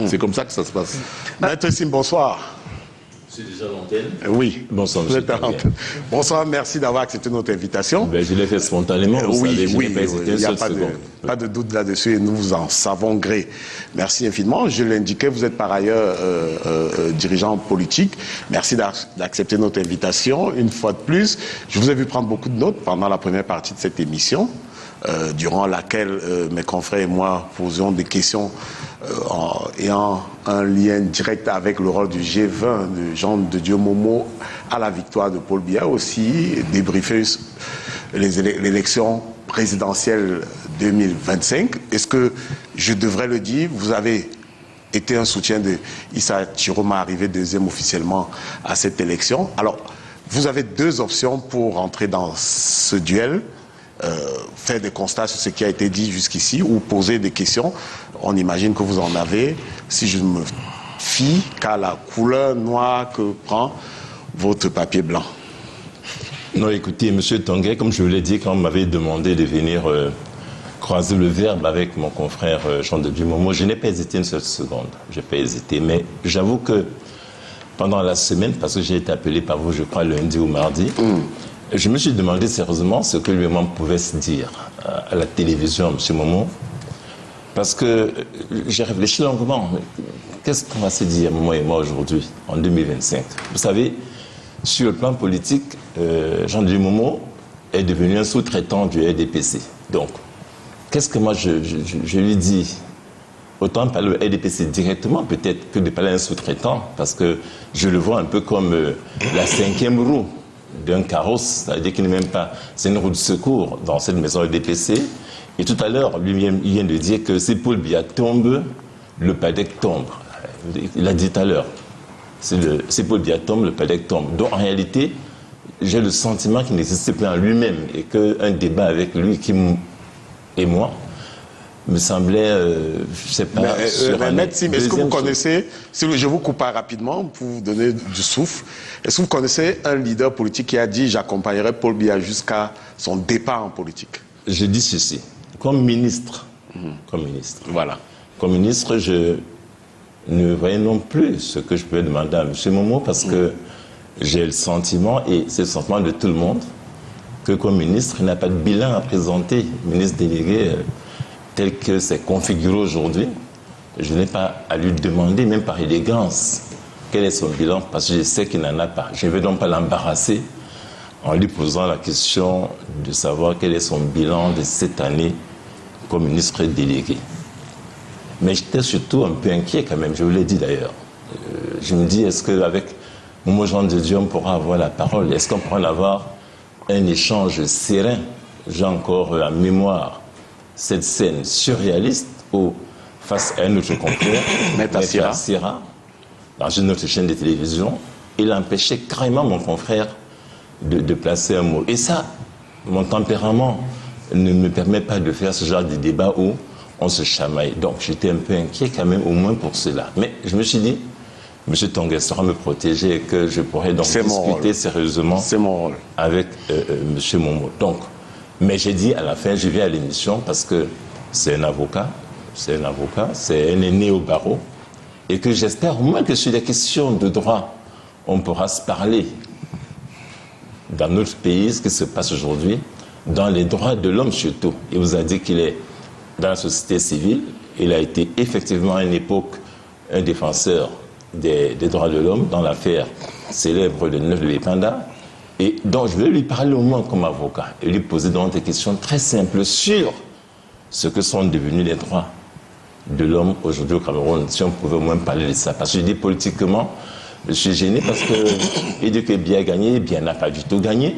C'est comme ça que ça se passe. Maître Sim, bonsoir. C'est déjà l'antenne. Oui. Bonsoir, vous êtes à l'antenne. Bonsoir, merci d'avoir accepté notre invitation. Ben, je l'ai fait spontanément. Oui, savez, oui, il n'y a pas de doute là-dessus et nous vous en savons gré. Merci infiniment. Je l'indiquais, vous êtes par ailleurs dirigeant politique. Merci d'accepter notre invitation. Une fois de plus, je vous ai vu prendre beaucoup de notes pendant la première partie de cette émission, durant laquelle mes confrères et moi posions des questions ayant un lien direct avec le rôle du G20 de Jean de Dieu Momo à la victoire de Paul Biya, aussi débriefer l'élection présidentielle 2025. Est-ce que je devrais le dire, vous avez été un soutien de Issa Chiroma, arrivé deuxième officiellement à cette élection. Alors, vous avez deux options pour entrer dans ce duel. Faire des constats sur ce qui a été dit jusqu'ici ou poser des questions. On imagine que vous en avez, si je me fie qu'à la couleur noire que prend votre papier blanc. Non, écoutez, M. Tanguay, comme je vous l'ai dit, quand on m'avait demandé de venir croiser le verbe avec mon confrère Jean de Dieu Momo, je n'ai pas hésité une seule seconde. Je n'ai pas hésité, mais j'avoue que pendant la semaine, parce que j'ai été appelé par vous, je crois, lundi ou mardi, je me suis demandé sérieusement ce que lui-même pouvait se dire à la télévision, M. Momo, parce que j'ai réfléchi longuement. Qu'est-ce qu'on va se dire, moi et moi, aujourd'hui, en 2025? Vous savez, sur le plan politique, Jean-Dieu Momo est devenu un sous-traitant du RDPC. Donc, qu'est-ce que moi je lui dis? Autant parler au RDPC directement, peut-être, que de parler à un sous-traitant, parce que je le vois un peu comme la cinquième roue d'un carrosse, c'est-à-dire qu'il n'est même pas... C'est une roue de secours dans cette maison RDPC. Et tout à l'heure, lui-même, il vient de dire que si Paul Biya tombe, le PADEC tombe. Il a dit tout à l'heure. Si Paul Biya tombe, le PADEC tombe. Donc, en réalité, j'ai le sentiment qu'il n'existe plus en lui-même et qu'un débat avec lui et moi me semblait, je ne sais pas... Maître Sim, est-ce que vous connaissez, si je vous coupe pas rapidement pour vous donner du souffle, est-ce que vous connaissez un leader politique qui a dit « j'accompagnerai Paul Biya jusqu'à son départ en politique » Je dis ceci, comme ministre, voilà. Comme ministre, je ne voyais non plus ce que je pouvais demander à M. Momo parce que j'ai le sentiment, et c'est le sentiment de tout le monde, que comme ministre, il n'a pas de bilan à présenter, ministre délégué tel que c'est configuré aujourd'hui. Je n'ai pas à lui demander, même par élégance, quel est son bilan, parce que je sais qu'il n'en a pas. Je ne vais donc pas l'embarrasser en lui posant la question de savoir quel est son bilan de cette année comme ministre délégué. Mais j'étais surtout un peu inquiet quand même, je vous l'ai dit d'ailleurs. Je me dis, est-ce qu'avec Momo Jean de Dieu, on pourra avoir la parole? Est-ce qu'on pourra avoir un échange serein? J'ai encore en mémoire cette scène surréaliste où, face à un autre confrère, Maître Sira, dans une autre chaîne de télévision, il empêchait carrément mon confrère de placer un mot. Et ça, mon tempérament ne me permet pas de faire ce genre de débat où on se chamaille. Donc j'étais un peu inquiet quand même, au moins pour cela. Mais je me suis dit, M. Tanguay saura me protéger et que je pourrais donc discuter sérieusement avec M. Momo. Donc, mais j'ai dit à la fin, je viens à l'émission parce que c'est un avocat, c'est un aîné au barreau, et que j'espère au moins que sur des questions de droit, on pourra se parler dans notre pays, ce qui se passe aujourd'hui, dans les droits de l'homme surtout. Il vous a dit qu'il est dans la société civile, il a été effectivement à une époque un défenseur des droits de l'homme dans l'affaire célèbre de Neuf de Bépanda. Et donc, je vais lui parler au moins comme avocat et lui poser donc des questions très simples sur ce que sont devenus les droits de l'homme aujourd'hui au Cameroun, si on pouvait au moins parler de ça. Parce que je dis politiquement, je suis gêné parce qu'il dit que Biya a gagné, Biya n'a pas du tout gagné.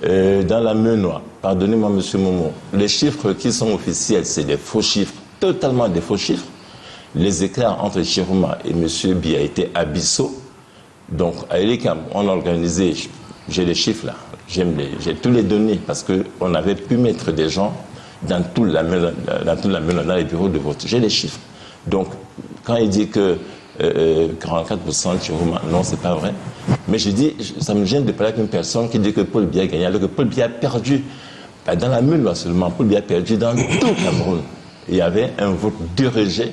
Dans la Menois, pardonnez-moi M. Momo, les chiffres qui sont officiels, c'est des faux chiffres, totalement des faux chiffres. Les écarts entre Chiroma et M. Biya étaient abyssaux. Donc, à Elikam, on a organisé... J'ai les chiffres là, j'ai tous les données parce qu'on avait pu mettre des gens dans toute la maison, dans les bureaux de vote. J'ai les chiffres. Donc, quand il dit que 44% chez vous, non, c'est pas vrai. Mais je dis, ça me gêne de parler avec une personne qui dit que Paul Biya a gagné, alors que Paul Biya a perdu. Pas dans la Meule seulement, Paul Biya a perdu dans tout le Cameroun. Il y avait un vote de rejet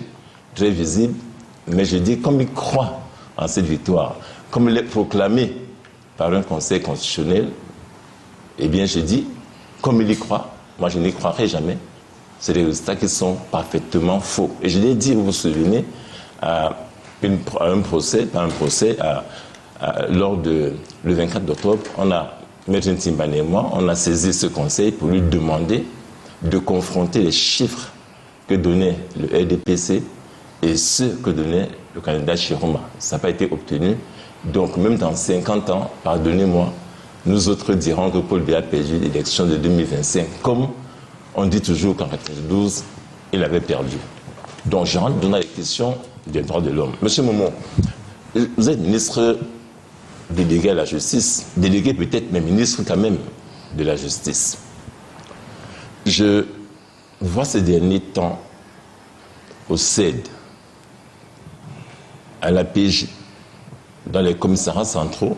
très visible Mais je dis, comme il croit en cette victoire, comme il est proclamé par un conseil constitutionnel, eh bien, je dis, comme il y croit, moi je n'y croirai jamais. C'est des résultats qui sont parfaitement faux. Et je l'ai dit, vous vous souvenez, à un procès, lors le 24 octobre, Maître Ntimbane et moi, on a saisi ce conseil pour lui demander de confronter les chiffres que donnait le RDPC et ceux que donnait le candidat Chiroma. Ça n'a pas été obtenu. Donc, même dans 50 ans, pardonnez-moi, nous autres dirons que Paul Biya a perdu l'élection de 2025, comme on dit toujours qu'en 1992, il avait perdu. Donc, je rentre dans la question des droits de l'homme. Monsieur Momo, vous êtes ministre délégué à la justice, délégué peut-être, mais ministre quand même de la justice. Je vois ces derniers temps au CED, à la PJ, dans les commissariats centraux,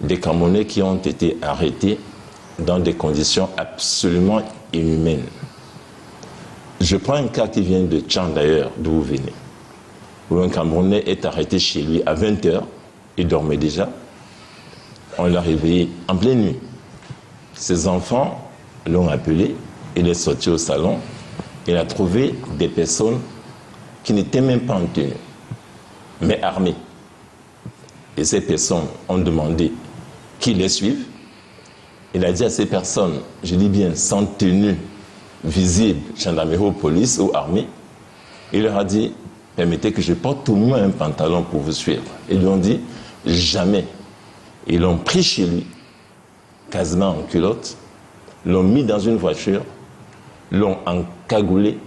des Camerounais qui ont été arrêtés dans des conditions absolument inhumaines. Je prends un cas qui vient de Tchang d'ailleurs, d'où vous venez, où un Camerounais est arrêté chez lui à 20h, il dormait déjà, on l'a réveillé en pleine nuit. Ses enfants l'ont appelé, il est sorti au salon, il a trouvé des personnes qui n'étaient même pas en tenue, mais armées. Et ces personnes ont demandé qu'ils les suivent. Il a dit à ces personnes, je dis bien sans tenue visible, gendarmerie ou police ou armée, il leur a dit, permettez que je porte au moins un pantalon pour vous suivre. Ils lui ont dit, jamais. Ils l'ont pris chez lui, quasiment en culotte, l'ont mis dans une voiture, l'ont encagoulé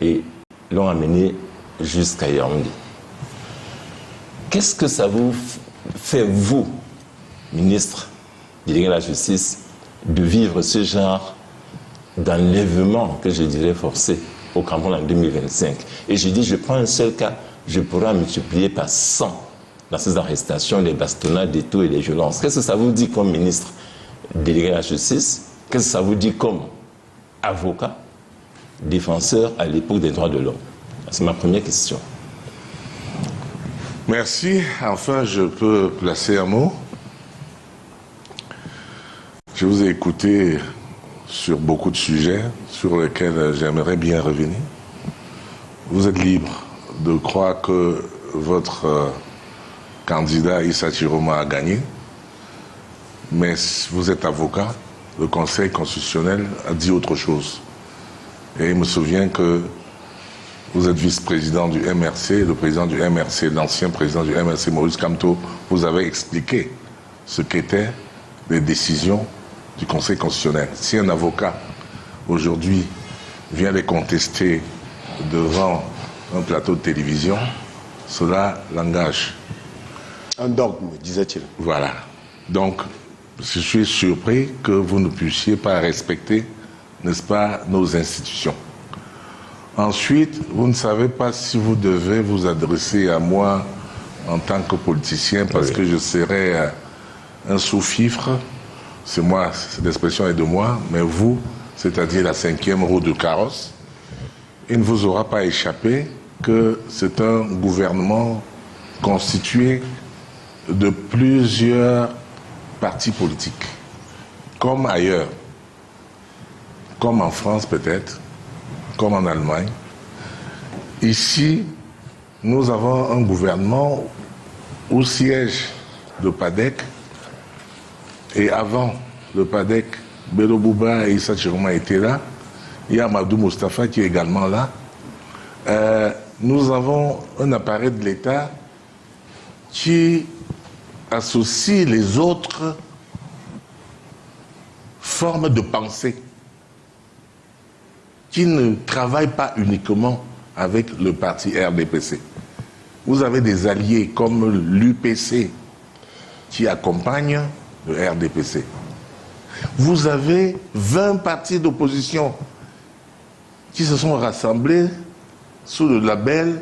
et l'ont amené jusqu'à Yaoundé. Qu'est-ce que ça vous fait, vous, ministre délégué à la justice, de vivre ce genre d'enlèvement que je dirais forcé au Cameroun en 2025? Et je dis, je prends un seul cas, je pourrais multiplier par 100 dans ces arrestations, les bastonnades, les tout et les violences. Qu'est-ce que ça vous dit comme ministre délégué à la justice? Qu'est-ce que ça vous dit comme avocat, défenseur à l'époque des droits de l'homme? C'est ma première question. Merci. Enfin, je peux placer un mot. Je vous ai écouté sur beaucoup de sujets sur lesquels j'aimerais bien revenir. Vous êtes libre de croire que votre candidat Issa Chiroma a gagné, mais vous êtes avocat, le Conseil constitutionnel a dit autre chose. Et il me souvient que vous êtes vice-président du MRC, le président du MRC, l'ancien président du MRC, Maurice Kamto, vous avez expliqué ce qu'étaient les décisions du Conseil constitutionnel. Si un avocat, aujourd'hui, vient les contester devant un plateau de télévision, cela l'engage. Un dogme, disait-il. Voilà. Donc, je suis surpris que vous ne puissiez pas respecter, n'est-ce pas, nos institutions. Ensuite, vous ne savez pas si vous devez vous adresser à moi en tant que politicien, parce que je serai un sous-fifre. C'est moi, cette expression est de moi, mais vous, c'est-à-dire la 5e roue de carrosse, il ne vous aura pas échappé que c'est un gouvernement constitué de plusieurs partis politiques, comme ailleurs, comme en France peut-être, comme en Allemagne. Ici, nous avons un gouvernement où siège le PADEC, et avant le PADEC, Bello Bouba et Issa Chiroma étaient là. Il y a Amadou Moustapha qui est également là. Nous avons un appareil de l'État qui associe les autres formes de pensée, qui ne travaillent pas uniquement avec le parti RDPC. Vous avez des alliés comme l'UPC qui accompagne le RDPC. Vous avez 20 partis d'opposition qui se sont rassemblés sous le label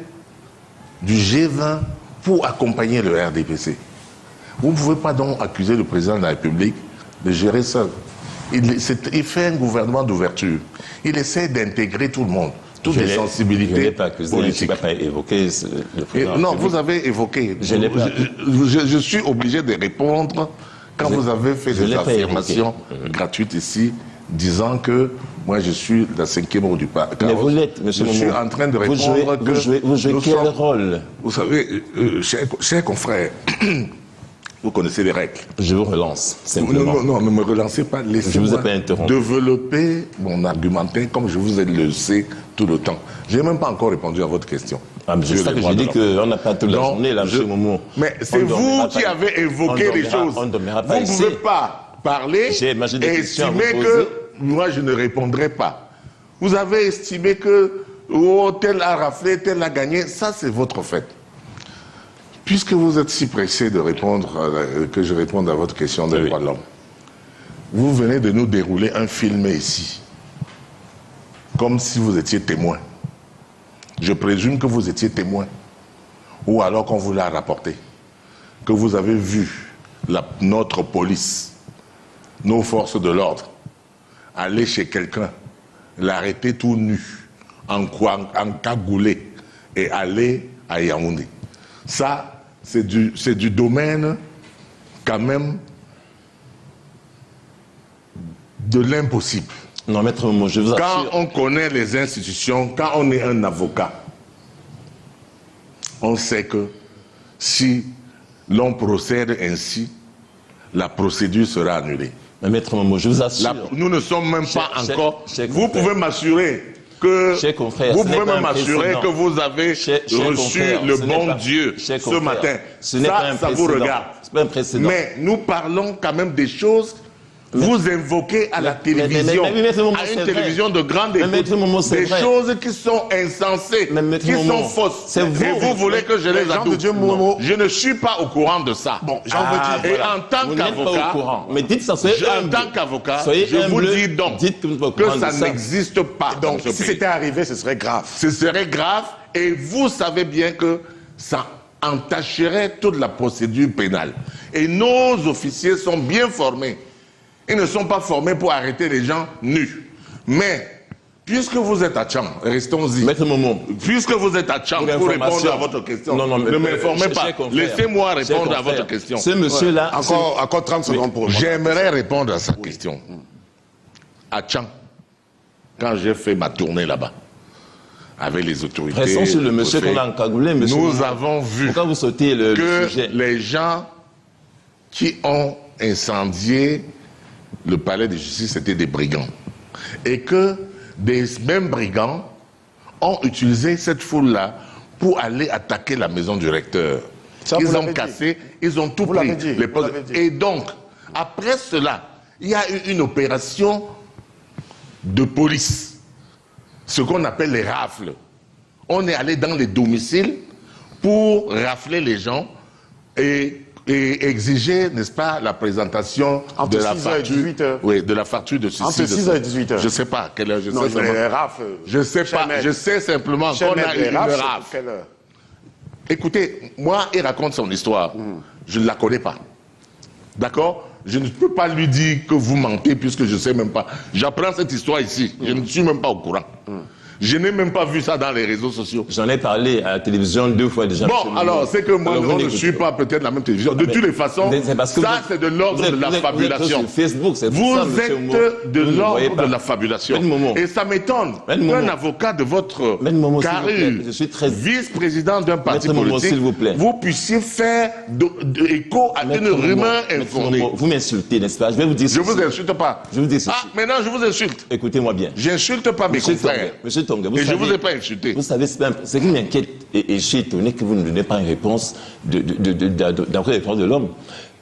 du G20 pour accompagner le RDPC. Vous ne pouvez pas donc accuser le président de la République de gérer seul. Il fait un gouvernement d'ouverture. Il essaie d'intégrer tout le monde. toutes les sensibilités je n'ai pas accusé, politiques. je n'ai pas évoqué le président. Non, vous avez évoqué. Je suis obligé de répondre quand vous avez fait des affirmations gratuites ici, disant que moi je suis la 5e roue du parc. Mais vous l'êtes, monsieur Momo. Je suis en train de répondre vous jouez quel rôle? Vous savez, chers confrères, vous connaissez les règles. Je vous relance, simplement. Non, ne me relancez pas. Laissez-moi développer mon argumentaire comme je vous ai laissé tout le temps. Je n'ai même pas encore répondu à votre question. Ah, mais c'est ça que j'ai dit qu'on n'a pas toute la journée, là, monsieur Momo. Mais c'est vous qui avez évoqué les choses. Vous ne pouvez pas parler et estimer que moi je ne répondrai pas. Vous avez estimé que tel a raflé, tel a gagné. Ça, c'est votre fait. Puisque vous êtes si pressé de répondre, que je réponde à votre question des droits de l'homme, vous venez de nous dérouler un film ici, comme si vous étiez témoin. Je présume que vous étiez témoin, ou alors qu'on vous l'a rapporté, que vous avez vu notre police, nos forces de l'ordre, aller chez quelqu'un, l'arrêter tout nu, en cagoulé, et aller à Yaoundé. Ça, c'est du domaine, quand même, de l'impossible. Non, maître Momo, je vous assure. Quand on connaît les institutions, quand on est un avocat, on sait que si l'on procède ainsi, la procédure sera annulée. Mais maître Momo, je vous assure. Nous ne sommes même pas encore... Vous pouvez m'assurer que vous pouvez même m'assurer que vous avez reçu le bon Dieu ce matin. Ça vous regarde. Mais nous parlons quand même des choses. Vous invoquez à la télévision, à une télévision de grande écoute, des choses qui sont insensées, qui sont fausses. Et vous voulez que je les adoue. Je ne suis pas au courant de ça. Bon, et en tant qu'avocat, en tant qu'avocat, je vous dis donc que ça n'existe pas. Donc, si c'était arrivé, ce serait grave. Ce serait grave, et vous savez bien que ça entacherait toute la procédure pénale. Et nos officiers sont bien formés. Ils ne sont pas formés pour arrêter les gens nus. Mais, puisque vous êtes à Tchang, restons-y. Maître Momo. Puisque vous êtes à Tchang pour répondre à votre question, ne m'informez pas. Laissez-moi répondre à votre question. Ce monsieur-là... Encore 30 secondes pour... J'aimerais répondre à sa question. À Tchang, quand j'ai fait ma tournée là-bas, avec les autorités... Restons sur le monsieur qu'on a encagoulé, monsieur. Nous avons vu vous sautez le sujet. Les gens qui ont incendié le palais de justice, c'était des brigands. Et que des mêmes brigands ont utilisé cette foule-là pour aller attaquer la maison du recteur. Ils ont cassé, ils ont tout pris. Et donc, après cela, il y a eu une opération de police, ce qu'on appelle les rafles. On est allé dans les domiciles pour rafler les gens et exiger, n'est-ce pas, la présentation de la facture. Oui, de la facture de ceci. Entre 6h et 18h. Je ne sais pas quelle heure. Je sais simplement qu'on a eu une rafle. Écoutez, moi, il raconte son histoire. Je ne la connais pas. D'accord? Je ne peux pas lui dire que vous mentez puisque je ne sais même pas. J'apprends cette histoire ici. Je ne suis même pas au courant. Je n'ai même pas vu ça dans les réseaux sociaux. J'en ai parlé à la télévision 2 fois déjà. Bon, alors, c'est que moi, je ne suis pas peut-être la même télévision. De toutes les façons, ça, c'est de l'ordre de la fabulation. Facebook, c'est vous êtes de l'ordre de la fabulation. Et ça m'étonne qu'un avocat de votre carrure, vice-président d'un parti politique, vous puissiez faire écho à une rumeur infondée. Vous m'insultez, n'est-ce pas? Je vais vous dire ceci. Je vous insulte pas. Je vous dis ceci. Ah, maintenant, je vous insulte. Écoutez-moi bien. J'insulte pas mes confrères. Monsieur Tonga, et je ne vous ai pas insulté. Vous savez, ce qui m'inquiète, et je suis étonné que vous ne donnez pas une réponse d'après les droits de l'homme.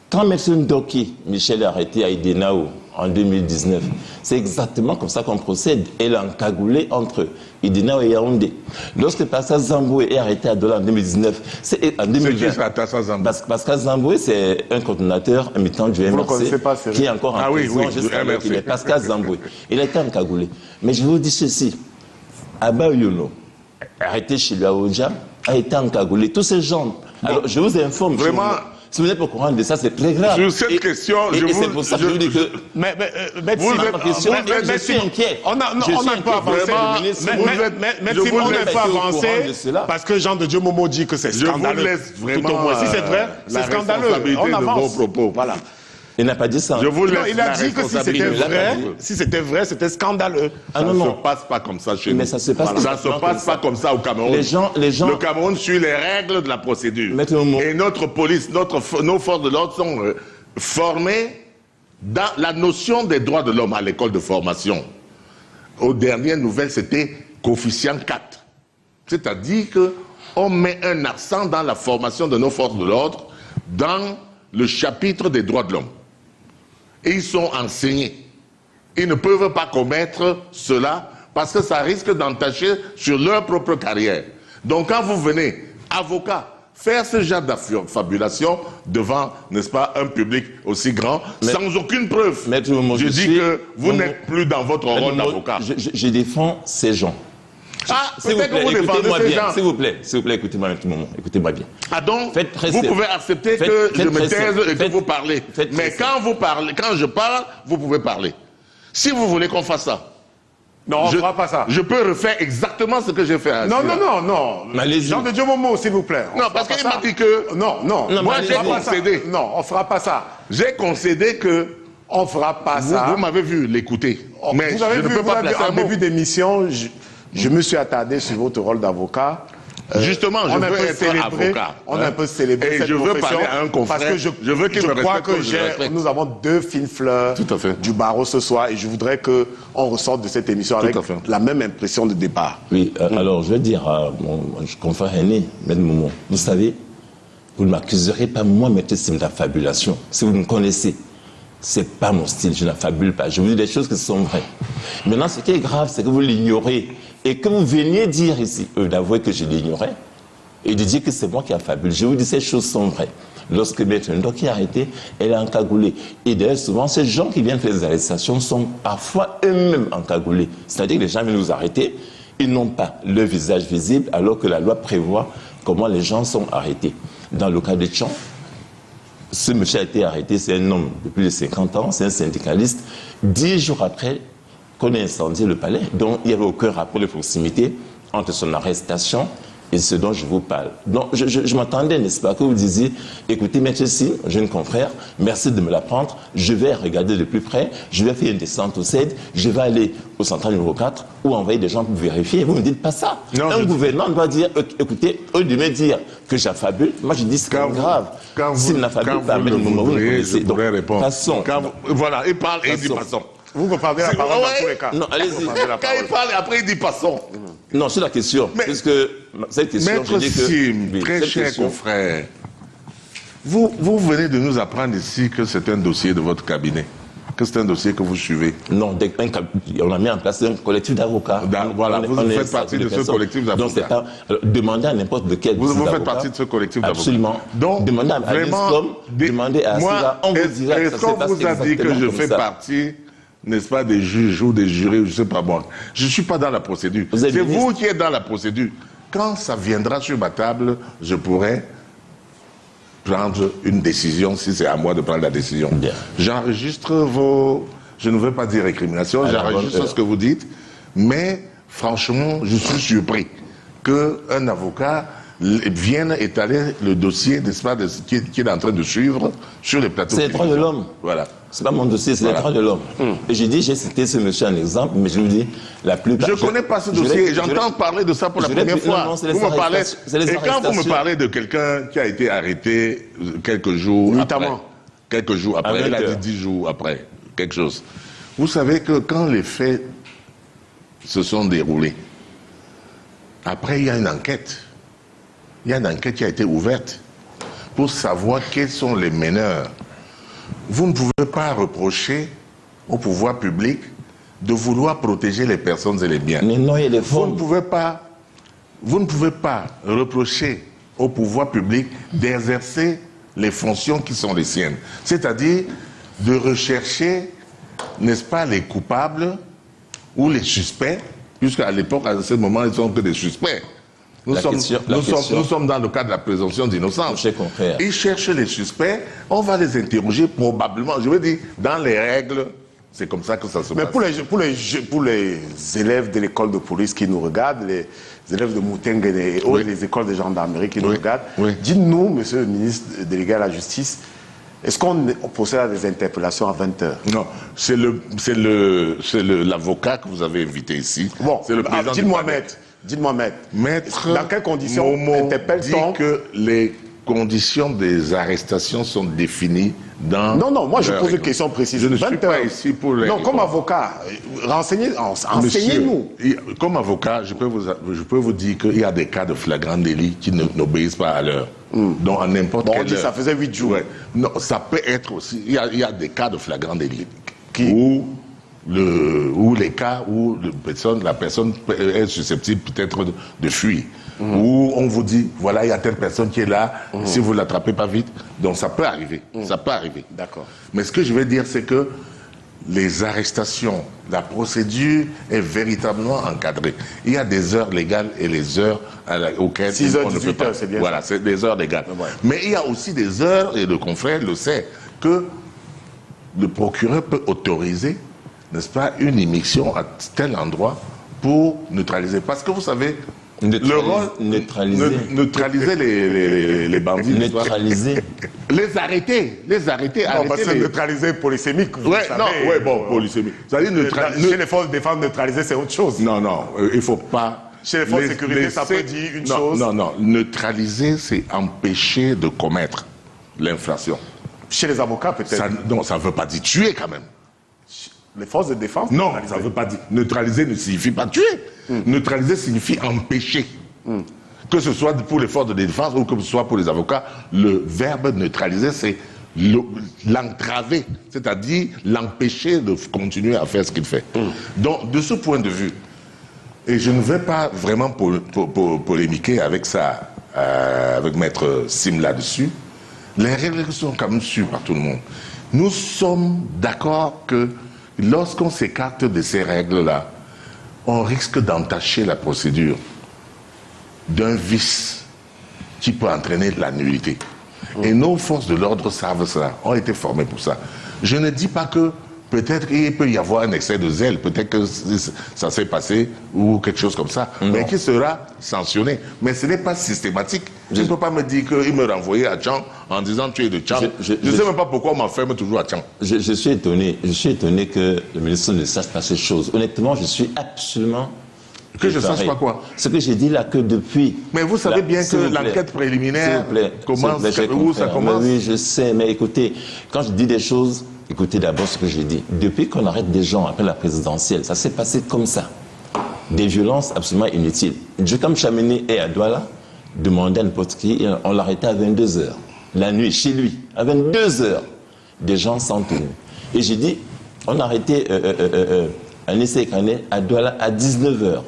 Quand M. Ndoki, Michel, est arrêté à Idenao en 2019, c'est exactement comme ça qu'on procède. Elle a encagoulé entre Idenao et Yaoundé. Lorsque Pascal Zamboué est arrêté à Douala en 2019, c'est en 2020. Pascal Zamboué, c'est un coordonnateur, un militant du MRC, qui est encore en prison jusqu'à MRC. Pascal Zamboué. Il a été encagoulé. Mais je vous dis ceci. Abba Yono, arrêté chez lui à Oja, a été encagoulé. Tous ces gens. Alors, je vous informe. Vraiment, Si vous n'êtes pas au courant de ça, c'est très grave. Sur cette question, c'est pour ça que je vous dis que... Mais je suis inquiet. On n'a pas avancé. Mais si on n'a pas avancé, parce que Jean de Dieu Momo dit que c'est scandaleux. Je vous laisse vraiment si c'est vrai, c'est scandaleux. On avance. Voilà. Il n'a pas dit ça. Je vous laisse. Non, il a dit que si c'était vrai, c'était scandaleux. Ça ne se passe pas comme ça chez nous. Mais ça se passe ça se passe pas comme ça au Cameroun. Les gens... Le Cameroun suit les règles de la procédure. Et notre police, nos forces de l'ordre sont formées dans la notion des droits de l'homme à l'école de formation. Aux dernières nouvelles, c'était coefficient 4. C'est-à-dire qu'on met un accent dans la formation de nos forces de l'ordre dans le chapitre des droits de l'homme. Et ils sont enseignés. Ils ne peuvent pas commettre cela parce que ça risque d'entacher sur leur propre carrière. Donc quand vous venez, avocat, faire ce genre d'affabulation devant, n'est-ce pas, un public aussi grand, sans aucune preuve, je dis que vous n'êtes plus dans votre rôle d'avocat. Je défends ces gens. Ah, peut-être que vous défendez ces gens. S'il vous plaît, écoutez-moi un petit moment, écoutez-moi bien. Ah donc, vous pouvez accepter que je me taise et que vous parlez. Mais quand vous parlez, quand je parle, vous pouvez parler. Si vous voulez qu'on fasse ça, non, on ne fera pas ça. Je peux refaire exactement ce que j'ai fait. Non. Jean de Dieu Momo, s'il vous plaît. Non, parce qu'il m'a dit que... Non. Moi, j'ai concédé. Non, on ne fera pas ça. J'ai concédé que... On ne fera pas ça. Vous m'avez vu l'écouter. Mais vous avez je ne peux pas placer un mot. En début d'émission, je me suis attardé sur votre rôle d'avocat. Justement, je veux être avocat. On a un peu célébré cette profession. Et je veux parler à un confrère. Parce que je veux qu'il me respecte comme je respecte. Nous avons deux fines fleurs du barreau ce soir et je voudrais qu'on ressorte de cette émission avec la même impression de départ. Oui, alors je vais dire à mon confrère aîné, Maître Momo, vous savez, vous ne m'accuserez pas, moi, Maître Sim, d'affabulation. Si vous me connaissez, c'est pas mon style, je n'affabule pas. Je vous dis des choses qui sont vraies. Maintenant, ce qui est grave, c'est que vous l'ignorez. Et que vous veniez dire ici, d'avouer que je l'ignorais, et de dire que c'est moi qui affabule. Je vous dis, ces choses sont vraies. Lorsque Maître Ndoki est arrêté, elle est encagoulée. Et d'ailleurs, souvent, ces gens qui viennent faire les arrestations sont parfois eux-mêmes encagoulés. C'est-à-dire que les gens viennent nous arrêter, ils n'ont pas le visage visible, alors que la loi prévoit comment les gens sont arrêtés. Dans le cas de Tchon, ce monsieur a été arrêté, c'est un homme de plus de 50 ans, c'est un syndicaliste. 10 jours après qu'on ait incendié le palais, donc il n'y avait aucun rapport de proximité entre son arrestation et ce dont je vous parle. Donc je m'attendais, n'est-ce pas, que vous disiez, écoutez, Maître Sim, jeune confrère, merci de me l'apprendre, je vais regarder de plus près, je vais faire une descente au CED, je vais aller au central numéro 4 ou envoyer des gens pour vérifier. Vous ne me dites pas ça. Non, un gouvernant doit dire, écoutez, au lieu de me dire que j'affabule, moi je dis c'est grave. S'il n'affabule pas, Maître Momo, vous me connaissez. Donc, passons. Voilà, il parle et il dit passons. Vous me parlez la parole dans tous les cas. Non, allez-y. Quand il parle, après il dit passons. Non, c'est la question. Parce que cette question, Maître Sim, très cher confrère, vous venez de nous apprendre ici que c'est un dossier de votre cabinet, que c'est un dossier que vous suivez. Non, on a mis en place un collectif d'avocats. Voilà, vous faites partie de ce collectif d'avocats. Donc, c'est pas... demandez à n'importe lequel. Vous faites partie de ce collectif d'avocats. Absolument. Donc, demandez à Aliscom, demandez à Sira, on vous dira que ça se passe exactement comme ça. Est-ce qu'on vous a dit que je fais partie, n'est-ce pas, des juges ou des jurés, je ne sais pas moi. Je ne suis pas dans la procédure. C'est vous qui êtes dans la procédure. Quand ça viendra sur ma table, je pourrai prendre une décision, si c'est à moi de prendre la décision. J'enregistre vos... Je ne veux pas dire récrimination, j'enregistre ce que vous dites, mais franchement, je suis surpris qu'un avocat vienne étaler le dossier, n'est-ce pas, qui est en train de suivre sur les plateaux. C'est les droits de l'homme. Voilà. C'est pas mon dossier, c'est les droits de l'homme. Et j'ai cité ce monsieur en exemple, mais je vous dis, la plupart... Je ne connais pas ce dossier, j'entends parler de ça pour la première fois. Vous me parlez... Et quand vous me parlez de quelqu'un qui a été arrêté quelques jours après, il a dit 10 jours après, quelque chose. Vous savez que quand les faits se sont déroulés, après il y a une enquête. Il y a une enquête qui a été ouverte pour savoir quels sont les meneurs. Vous ne pouvez pas reprocher au pouvoir public de vouloir protéger les personnes et les biens. Mais non, il y a des formes. Vous ne pouvez pas reprocher au pouvoir public d'exercer les fonctions qui sont les siennes. C'est-à-dire de rechercher, n'est-ce pas, les coupables ou les suspects, puisqu'à l'époque, à ce moment, ils ne sont que des suspects. Nous sommes dans le cadre de la présomption d'innocence. Ils cherchent les suspects, on va les interroger probablement, je veux dire, dans les règles. C'est comme ça que ça se passe. Mais pour les élèves de l'école de police qui nous regardent, les élèves de Moutengue et autres, les écoles de gendarmerie qui nous regardent, dites-nous, monsieur le ministre délégué à la justice, est-ce qu'on procède à des interpellations à 20h? Non, c'est l'avocat que vous avez invité ici. Bon, c'est le président dites-moi, maître, dans quelles conditions interpelle-t-on que les conditions des arrestations sont définies dans... Non, moi je pose une question précise. Je ne suis pas ici pour les... Non, comme avocat, enseignez-nous. Comme avocat, je peux vous dire qu'il y a des cas de flagrant délit qui n'obéissent pas à l'heure. Donc, à n'importe quelle heure. On dit ça faisait 8 jours. Ouais. Non, ça peut être aussi... Il y a des cas de flagrant délit. Ou les cas où la personne est susceptible peut-être de fuir. Où on vous dit, voilà, il y a telle personne qui est là, si vous ne l'attrapez pas vite. Donc ça peut arriver, ça peut arriver. D'accord. Mais ce que je veux dire, c'est que les arrestations, la procédure est véritablement encadrée. Il y a des heures légales et les heures auxquelles 6 heures, on ne peut pas... c'est bien. Voilà, c'est des heures légales. Mais il y a aussi des heures, et le confrère le sait, que le procureur peut autoriser, n'est-ce pas, une immixtion à tel endroit pour neutraliser. Parce que vous savez, neutraliser les bandits. Neutraliser. Les arrêter. Non, parce que neutraliser polysémique, vous savez. Polysémique. Chez les forces de défense, neutraliser, c'est autre chose. Non, il ne faut pas... Chez les forces de sécurité, ça peut dire une chose. Non, neutraliser, c'est empêcher de commettre l'infraction. Chez les avocats, peut-être. Non, ça ne veut pas dire tuer, quand même. Les forces de défense? Non, ça ne veut pas dire. Neutraliser ne signifie pas tuer. Neutraliser signifie empêcher. Que ce soit pour les forces de défense ou que ce soit pour les avocats, le verbe neutraliser, c'est l'entraver, c'est-à-dire l'empêcher de continuer à faire ce qu'il fait. Donc, de ce point de vue, et je ne vais pas vraiment polémiquer avec ça, avec Maître Sim là-dessus, les règles sont quand même sûres par tout le monde. Nous sommes d'accord que lorsqu'on s'écarte de ces règles-là, on risque d'entacher la procédure d'un vice qui peut entraîner la nullité. Et nos forces de l'ordre savent ça, ont été formées pour ça. Je ne dis pas que peut-être il peut y avoir un excès de zèle, peut-être que ça s'est passé ou quelque chose comme ça, mais qui sera sanctionné. Mais ce n'est pas systématique. Je ne peux pas me dire qu'il me renvoyait à Tchang en disant tu es de Tchang. Je ne sais même pas pourquoi on m'enferme toujours à Tchang. Je suis étonné que le ministre ne sache pas ces choses. Honnêtement, je suis absolument... Que je ne sache pas quoi? Ce que j'ai dit là, que depuis... Mais vous savez bien que l'enquête préliminaire commence, où ça commence? Oui, je sais, mais écoutez, quand je dis des choses, écoutez d'abord ce que j'ai dit. Depuis qu'on arrête des gens après la présidentielle, ça s'est passé comme ça. Des violences absolument inutiles. Djoukam Chamini et à Douala demandaient à n'importe qui, on l'arrêtait à 22h. La nuit, chez lui, à 22h, des gens sans tenue. Et j'ai dit, on a arrêté Anissé Kane à Douala à 19h.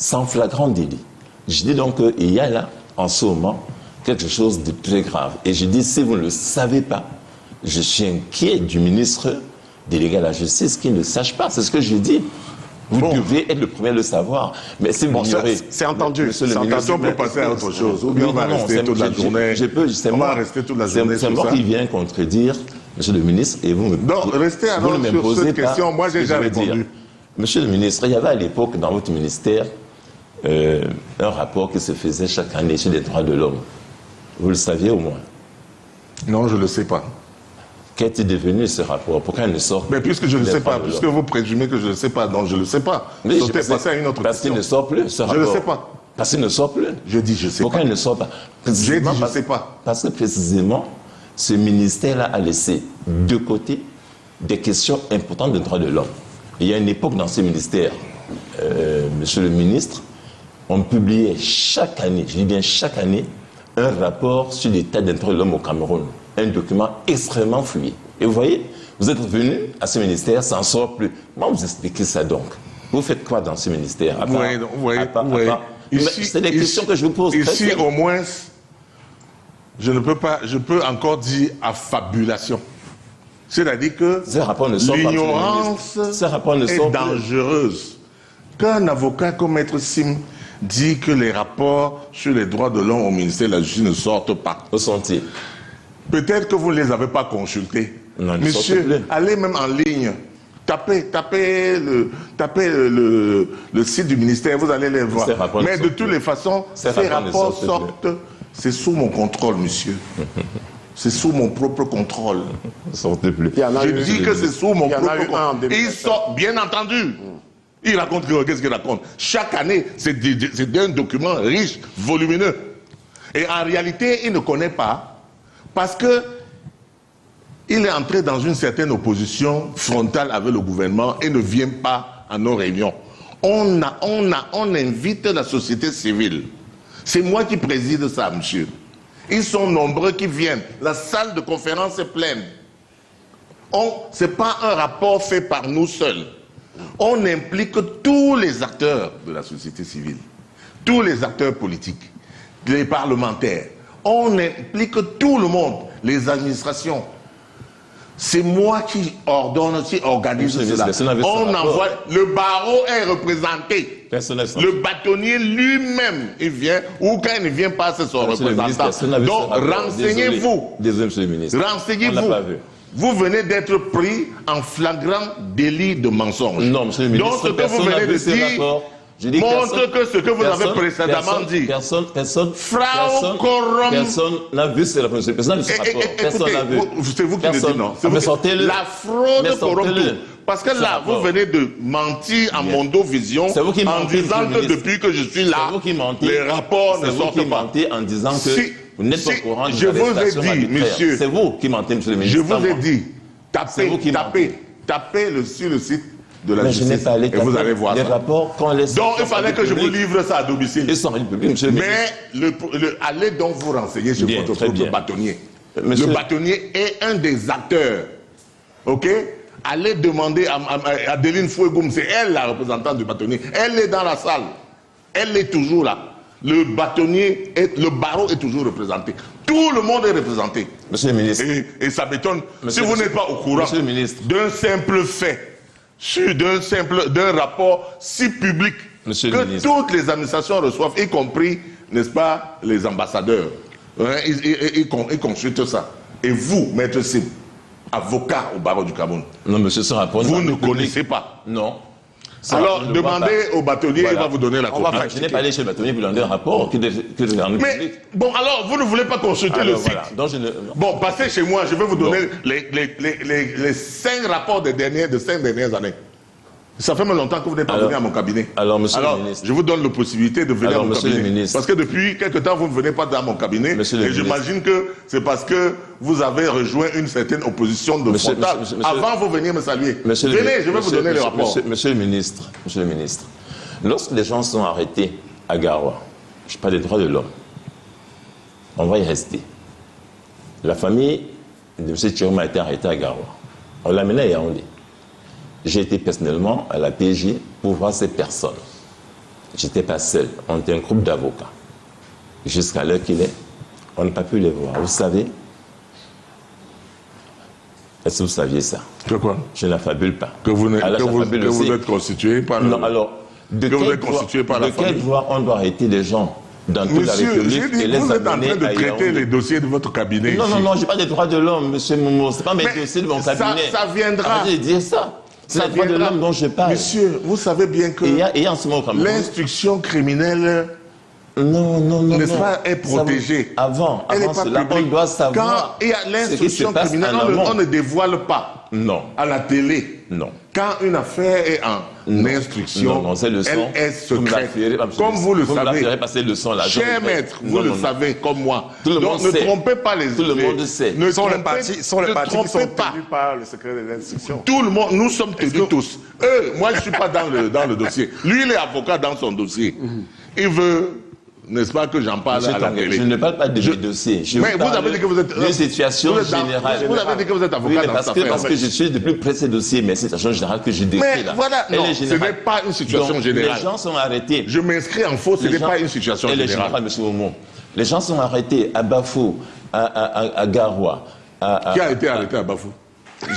Sans flagrant délit. Je dis donc qu'il y a là, en ce moment, quelque chose de très grave. Et je dis, si vous ne le savez pas, je suis inquiet du ministre délégué à la justice qui ne sache pas. C'est ce que je dis. Vous devez être le premier à le savoir. Mais si vous ignorez... C'est entendu. Monsieur le ministre, on peut passer à autre chose. Ou bien on va rester toute la journée. On va rester toute la journée. C'est moi qui viens contredire, monsieur le ministre, et vous me... Non, restez alors sur cette question. Moi, j'ai déjà répondu. Monsieur le ministre, il y avait à l'époque, dans votre ministère, un rapport qui se faisait chaque année sur les droits de l'homme. Vous le saviez au moins? Non, je ne le sais pas. Qu'est-il devenu ce rapport? Pourquoi il ne sort pas? Mais puisque je ne sais pas, puisque vous présumez que je ne sais pas, donc je ne le sais pas. Sautez passer à une autre question. Parce qu'il ne sort plus, ce rapport. Je ne sais pas. Parce qu'il ne sort plus. Je dis je sais pas. Pourquoi il ne sort pas? J'ai dit je ne sais pas. Parce que précisément, ce ministère-là a laissé de côté des questions importantes de droits de l'homme. Il y a une époque dans ce ministère, monsieur le ministre, on publiait chaque année, je dis bien chaque année, un rapport sur l'état des droits de l'homme au Cameroun. Un document extrêmement fluide. Et vous voyez, vous êtes venu à ce ministère, ça n'en sort plus. Comment vous expliquez ça donc? Vous faites quoi dans ce ministère? C'est des questions que je vous pose. Ici, au moins, je ne peux pas, je peux encore dire affabulation. C'est-à-dire que l'ignorance est dangereuse. Qu'un avocat comme Maître Sim dit que les rapports sur les droits de l'homme au ministère de la Justice ne sortent pas. Où sont-ils? Peut-être que vous ne les avez pas consultés. Non, Monsieur, allez même en ligne. Tapez le site du ministère, vous allez les voir. Mais de toutes les façons, ces rapports sortent. C'est sous mon contrôle, monsieur. C'est sous mon propre contrôle. Sortez plus. Je dis que c'est sous mon propre contrôle. Il sort, bien entendu. Il raconte qu'est-ce qu'il raconte. Chaque année, c'est un document riche, volumineux. Et en réalité, il ne connaît pas parce que il est entré dans une certaine opposition frontale avec le gouvernement et ne vient pas à nos réunions. On invite la société civile. C'est moi qui préside ça, monsieur. Ils sont nombreux qui viennent. La salle de conférence est pleine. Ce n'est pas un rapport fait par nous seuls. On implique tous les acteurs de la société civile, tous les acteurs politiques, les parlementaires. On implique tout le monde, les administrations. C'est moi qui ordonne, qui organise cela. On envoie, le barreau est représenté. Le bâtonnier lui-même, il vient, ou quand il ne vient pas, c'est son représentant. Donc, renseignez-vous. Désolé, monsieur le ministre. Renseignez-vous. Vous venez d'être pris en flagrant délit de mensonge. Non, monsieur le ministre. Donc, ce que vous venez de dire montre que ce que vous avez précédemment dit. Personne n'a vu ce rapport. Personne n'a vu ce rapport. Personne n'a vu. C'est vous qui le dites, non? La fraude corrompue. Parce que là, vous venez de mentir à Mondo Vision en disant que depuis que je suis là, les rapports ne sortent pas. En disant que vous n'êtes pas au courant de l'arrestation arbitraire. Je vous ai dit, monsieur. C'est vous qui mentez, monsieur le ministre. Je vous ai dit, tapez sur le site de la justice, je n'ai pas allé et vous allez voir les rapports qu'on laisse. Donc il fallait que je vous livre ça à domicile. Ils sont publics, monsieur le ministre. Mais allez donc vous renseigner sur votre propre bâtonnier. Le bâtonnier est un des acteurs. Ok? Allez demander à Adeline Fouegoum, c'est elle la représentante du bâtonnier. Elle est dans la salle. Elle est toujours là. Le bâtonnier, le barreau est toujours représenté. Tout le monde est représenté. Monsieur le ministre. Et ça m'étonne. Si vous n'êtes pas au courant d'un simple fait, d'un rapport si public que toutes les administrations reçoivent, y compris, n'est-ce pas, les ambassadeurs. Ils consultent ça. Et vous, maître Sim, avocat au barreau du Cameroun, non, monsieur, ce rapport, vous ne connaissez pas. Non. Alors, demandez au bâtonnier, il va vous donner la copie. Je n'ai pas allé chez le bâtonnier pour lui donner un rapport Mais, bon, alors, vous ne voulez pas consulter le site. Bon, passez chez moi, je vais vous donner les 5 rapports de 5 dernières années. Ça fait longtemps que vous n'êtes pas venu à mon cabinet. Alors, monsieur le ministre. Je vous donne la possibilité de venir à mon cabinet. Parce que depuis quelque temps, vous ne venez pas dans mon cabinet. Et j'imagine que c'est parce que vous avez rejoint une certaine opposition de frontale. Avant, vous veniez me saluer. Venez, je vais vous donner le rapport. Monsieur le ministre, lorsque les gens sont arrêtés à Garoua, je parle des droits de l'homme, on va y rester. La famille de M. Tchiroma a été arrêtée à Garoua. On l'a amené à Yaoundé. J'ai été personnellement à la PJ pour voir ces personnes. Je n'étais pas seul, on était un groupe d'avocats. Jusqu'à l'heure qu'il est, on n'a pas pu les voir. Vous savez, est-ce que vous saviez ça? Que quoi? Je n'affabule pas. Que vous êtes constitué par non, alors, de quel droit on doit arrêter les gens dans toute la République et les vous êtes en train de traiter les dossiers de votre cabinet. Non, non, je n'ai pas des droits de l'homme, monsieur Momo. Ce n'est pas mes dossiers de mon cabinet. Ça viendra. Arrêtez de dire ça. C'est les droits de l'homme dont je parle. Monsieur, vous savez bien que l'instruction criminelle n'est pas est protégée. Avant cela, on doit savoir. Quand il y a l'instruction criminelle, on ne dévoile pas. Non. À la télé. Non. Quand une affaire est en instruction, elle est secrète. Comme vous le savez. Cher maître, vous le savez comme moi. Donc ne trompez pas les... Tout le monde sait. Ce sont les partis qui sont tenus par le secret de l'instruction. Tout le monde, nous sommes tenus tous. Moi je ne suis pas dans le dossier. Lui il est avocat dans son dossier. Il veut... N'est-ce pas que j'en parle à la télé? Je ne parle pas de mes dossiers. Mais vous avez dit que vous êtes... Une situation générale. Vous avez dit que vous êtes avocat dans cette affaire. Parce que je suis de plus près de ces dossiers, mais c'est une situation générale que je décris là. Mais voilà, non, ce n'est pas une situation générale. Les gens sont arrêtés. Je m'inscris en faux, ce n'est pas une situation générale. Monsieur Momo, les gens sont arrêtés à Bafou, à Garoua. Qui a été arrêté à Bafou?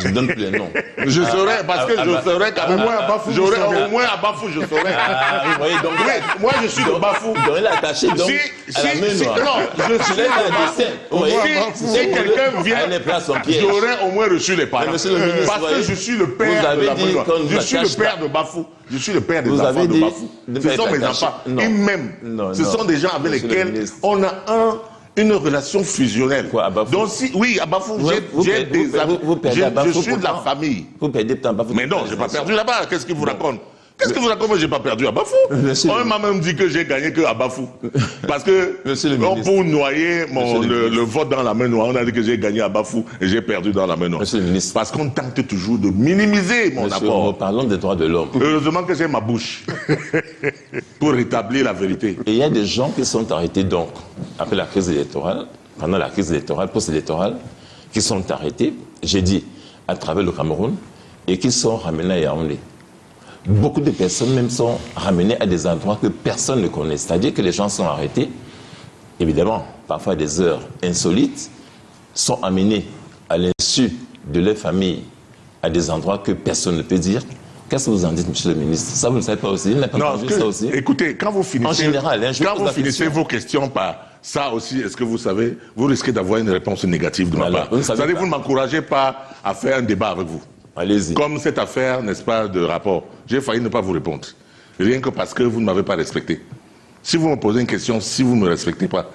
Je ne donne plus les noms. Je saurais, parce que je saurais quand même. J'aurais au moins à Bafou, je saurais. Ah, vous voyez, donc. Oui, moi je suis de Bafou. Donc il a attaché donc à la main noire. Non, je suis de Bafou. Si quelqu'un vient, j'aurais au moins reçu les parents. Parce que je suis le père de la main noire. Je suis le père de Bafou. Je suis le père des enfants de Bafou. Ce sont mes enfants. Ils m'aiment. Ce sont des gens avec lesquels on a une relation fusionnelle. Quoi, à Bafou? Donc oui, à Bafou, j'ai des amis. Je suis de la famille. Vous perdez temps à Bafou. Mais non, je n'ai pas perdu là-bas. Qu'est-ce qu'il vous raconte? Qu'est-ce que vous racontez? Moi, je n'ai pas perdu à Bafou. On m'a même dit que j'ai gagné qu'à Bafou. Parce que pour noyer le vote dans la main noire, on a dit que j'ai gagné à Bafou et j'ai perdu dans la main noire. Monsieur le ministre. Parce qu'on tente toujours de minimiser mon apport. Nous parlons des droits de l'homme. Heureusement que j'ai ma bouche pour rétablir la vérité. Et il y a des gens qui sont arrêtés donc, après la crise électorale, pendant la crise électorale, post-électorale, qui sont arrêtés, j'ai dit, à travers le Cameroun, et qui sont ramenés à Yaoundé. Beaucoup de personnes même sont ramenées à des endroits que personne ne connaît. C'est-à-dire que les gens sont arrêtés, évidemment, parfois à des heures insolites, sont amenés à l'insu de leur famille à des endroits que personne ne peut dire. Qu'est-ce que vous en dites, monsieur le ministre? Ça, vous ne le savez pas aussi? Il n'a pas entendu ça aussi? Écoutez, quand vous finissez, en général, quand vous finissez vos questions par ça aussi, est-ce que vous savez, vous risquez d'avoir une réponse négative de ma part. C'est-à-dire que vous ne m'encouragez pas à faire un débat avec vous. Allez-y. Comme cette affaire, n'est-ce pas, de rapport. J'ai failli ne pas vous répondre. Rien que parce que vous ne m'avez pas respecté. Si vous me posez une question, si vous ne me respectez pas,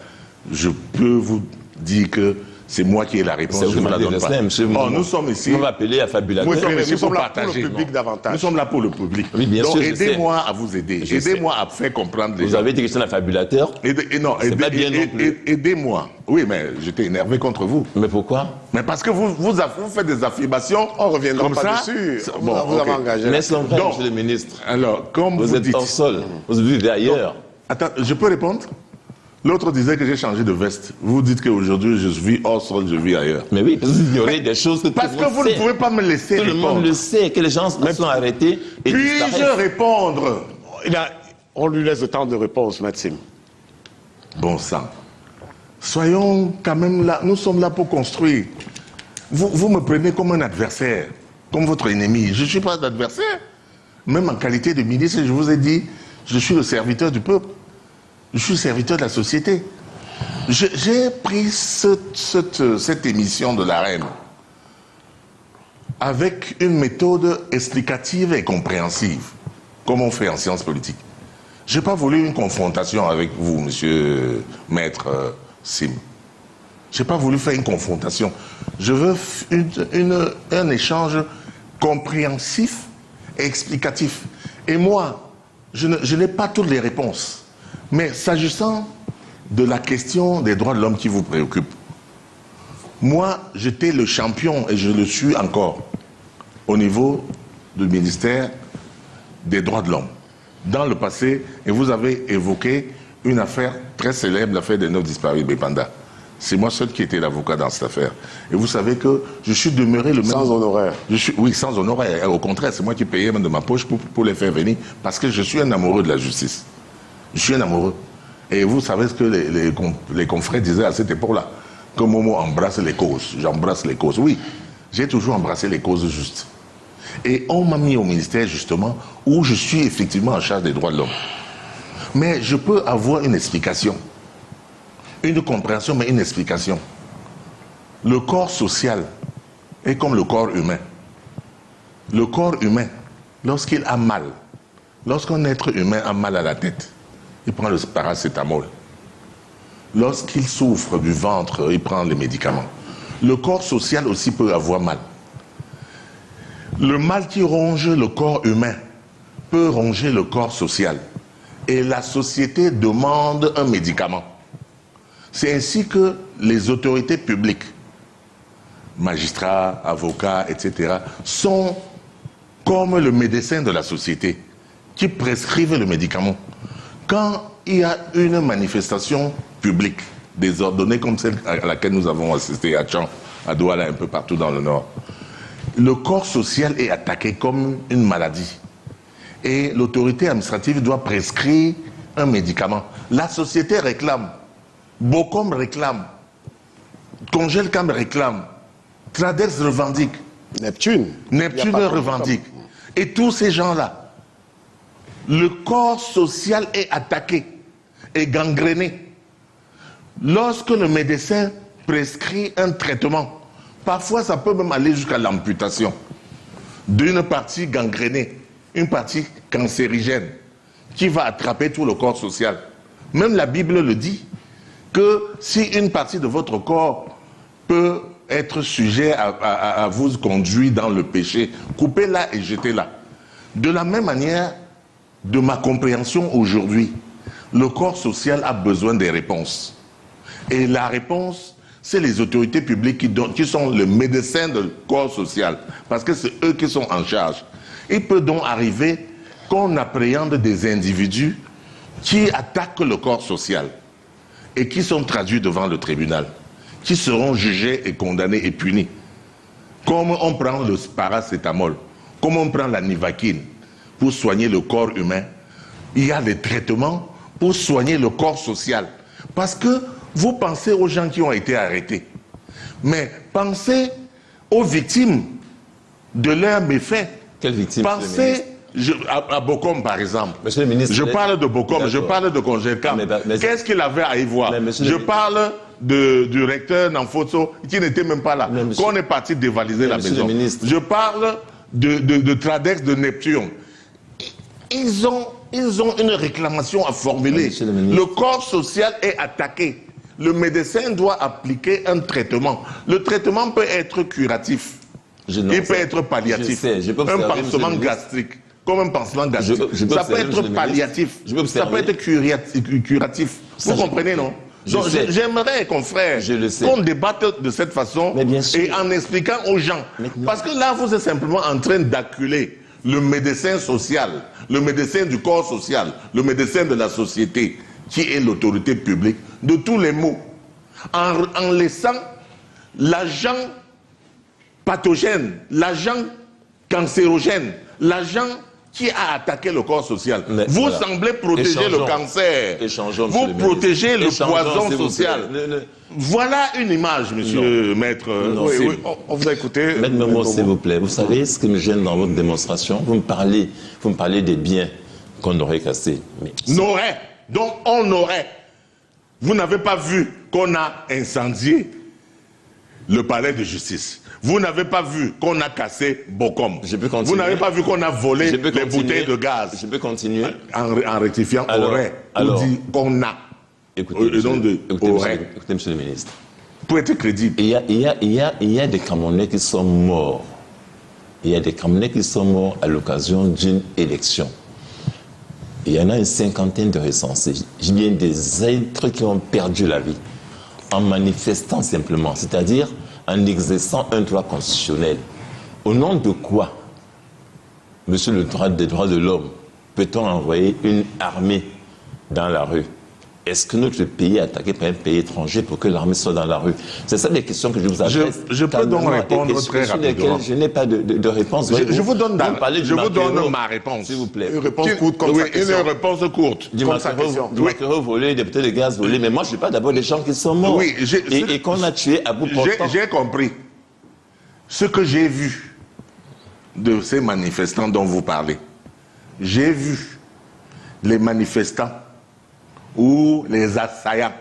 je peux vous dire que c'est moi qui ai la réponse. Je ne vous la donne pas. Nous sommes ici. On va appeler à fabulateur. Nous sommes là pour le public davantage. Nous sommes là pour le public. Oui, bien donc sûr, aidez-moi à vous aider. Aidez-moi à faire comprendre les gens. Vous avez dit que c'est un fabulateur. Aidez-moi. Oui, mais j'étais énervé contre vous. Mais pourquoi? Mais parce que vous faites des affirmations. On reviendra comme pas ça. dessus. Vous avez engagé. Mais c'est vrai, monsieur le ministre. Alors, comme vous êtes hors sol. Vous vivez ailleurs. Attends, je peux répondre? L'autre disait que j'ai changé de veste. Vous dites qu'aujourd'hui, je vis hors sol, je vis ailleurs. Mais oui, parce que vous ignorez des choses que parce que vous ne pouvez pas me laisser répondre. Tout le monde le sait, que les gens sont arrêtés et puis-je répondre? On lui laisse le temps de réponse, Maxime. Bon sang. Soyons quand même là. Nous sommes là pour construire. Vous me prenez comme un adversaire, comme votre ennemi. Je ne suis pas un adversaire. Même en qualité de ministre, je vous ai dit, je suis le serviteur du peuple. Je suis serviteur de la société. J'ai pris cette émission de la Reine avec une méthode explicative et compréhensive, comme on fait en sciences politiques. Je n'ai pas voulu une confrontation avec vous, monsieur Maître Sim. Je n'ai pas voulu faire une confrontation. Je veux un échange compréhensif et explicatif. Et moi, je n'ai pas toutes les réponses. Mais s'agissant de la question des droits de l'homme qui vous préoccupe, moi, j'étais le champion, et je le suis encore, au niveau du ministère des droits de l'homme. Dans le passé, et vous avez évoqué une affaire très célèbre, l'affaire des 9 disparus de Bépanda. C'est moi seul qui étais l'avocat dans cette affaire. Et vous savez que je suis demeuré le même... Sans honoraire. Oui, sans honoraire. Au contraire, c'est moi qui payais même de ma poche pour les faire venir, parce que je suis un amoureux de la justice. Je suis un amoureux. Et vous savez ce que les confrères disaient à cette époque-là, que Momo embrasse les causes. J'embrasse les causes. Oui, j'ai toujours embrassé les causes justes. Et on m'a mis au ministère, justement, où je suis effectivement en charge des droits de l'homme. Mais je peux avoir une explication. Une compréhension, mais une explication. Le corps social est comme le corps humain. Le corps humain, lorsqu'il a mal, lorsqu'un être humain a mal à la tête, il prend le paracétamol. Lorsqu'il souffre du ventre, il prend les médicaments. Le corps social aussi peut avoir mal. Le mal qui ronge le corps humain peut ronger le corps social. Et la société demande un médicament. C'est ainsi que les autorités publiques, magistrats, avocats, etc., sont comme le médecin de la société, qui prescrivent le médicament. Quand il y a une manifestation publique désordonnée comme celle à laquelle nous avons assisté à Tchang, à Douala, un peu partout dans le Nord, le corps social est attaqué comme une maladie. Et l'autorité administrative doit prescrire un médicament. La société réclame, Bokom réclame, Congelcam réclame, Traders revendique. Neptune. Neptune le revendique. Et tous ces gens-là, le corps social est attaqué et gangréné. Lorsque le médecin prescrit un traitement, parfois ça peut même aller jusqu'à l'amputation d'une partie gangrénée, une partie cancérigène, qui va attraper tout le corps social. Même la Bible le dit, que si une partie de votre corps peut être sujet à vous conduire dans le péché, coupez-la et jetez-la. De la même manière, de ma compréhension aujourd'hui, le corps social a besoin des réponses. Et la réponse, c'est les autorités publiques qui sont le médecin du corps social, parce que c'est eux qui sont en charge. Il peut donc arriver qu'on appréhende des individus qui attaquent le corps social et qui sont traduits devant le tribunal, qui seront jugés et condamnés et punis. Comme on prend le paracétamol, comme on prend la nivaquine pour soigner le corps humain, il y a des traitements pour soigner le corps social. Parce que vous pensez aux gens qui ont été arrêtés, mais pensez aux victimes de leurs méfaits. Quelles victimes? Pensez à Bokom, par exemple. Monsieur le ministre, je parle de Bokom, je parle de Congelcam. Qu'est-ce qu'il avait à y voir? Je parle du recteur Namfoso, qui n'était même pas là, qu'on est parti dévaliser la maison. Je parle de Tradex, de Neptune. Ils ont une réclamation à formuler. Le corps social est attaqué. Le médecin doit appliquer un traitement. Le traitement peut être curatif. Il peut être palliatif. Un pansement gastrique. Comme un pansement gastrique. Ça peut être palliatif. Ça peut être curatif. Vous comprenez, non? J'aimerais, confrère, qu'on débatte de cette façon et en expliquant aux gens. Parce que là, vous êtes simplement en train d'acculer le médecin social, le médecin du corps social, le médecin de la société, qui est l'autorité publique, de tous les maux, en laissant l'agent pathogène, l'agent cancérogène, l'agent qui a attaqué le corps social. Vous semblez protéger le cancer. Vous protégez le poison social. Voilà une image, monsieur Maître. On vous a écouté. Maître Momo, s'il vous plaît. Vous savez ce qui me gêne dans votre démonstration? Vous me parlez des biens qu'on aurait cassés. N'aurait. Donc on aurait. Vous n'avez pas vu qu'on a incendié le palais de justice. Vous n'avez pas vu qu'on a cassé Bokom. Vous n'avez pas vu qu'on a volé les bouteilles de gaz. Je peux continuer. En rectifiant aurait. On dit qu'on a. Écoutez, monsieur le ministre. Pour être crédible. Il y a des Camerounais qui sont morts. Il y a des Camerounais qui sont morts à l'occasion d'une élection. Il y en a une cinquantaine de recensés. Il y a des êtres qui ont perdu la vie en manifestant simplement, c'est-à-dire en exerçant un droit constitutionnel. Au nom de quoi, monsieur le droit des droits de l'homme, peut-on envoyer une armée dans la rue? Est-ce que notre pays est attaqué par un pays étranger pour que l'armée soit dans la rue? C'est ça les questions que je vous adresse. Je peux donc répondre très rapidement. Je n'ai pas de réponse. Je vous donne ma réponse. S'il vous plaît. Une réponse courte comme ça. Une réponse courte. Du maquereau volé, des bouteilles de gaz volées. Mais moi, je ne suis pas d'abord des gens qui sont morts. Oui, et qu'on a tué à bout portant. J'ai compris. Ce que j'ai vu de ces manifestants dont vous parlez, j'ai vu les manifestants ou les assaillants,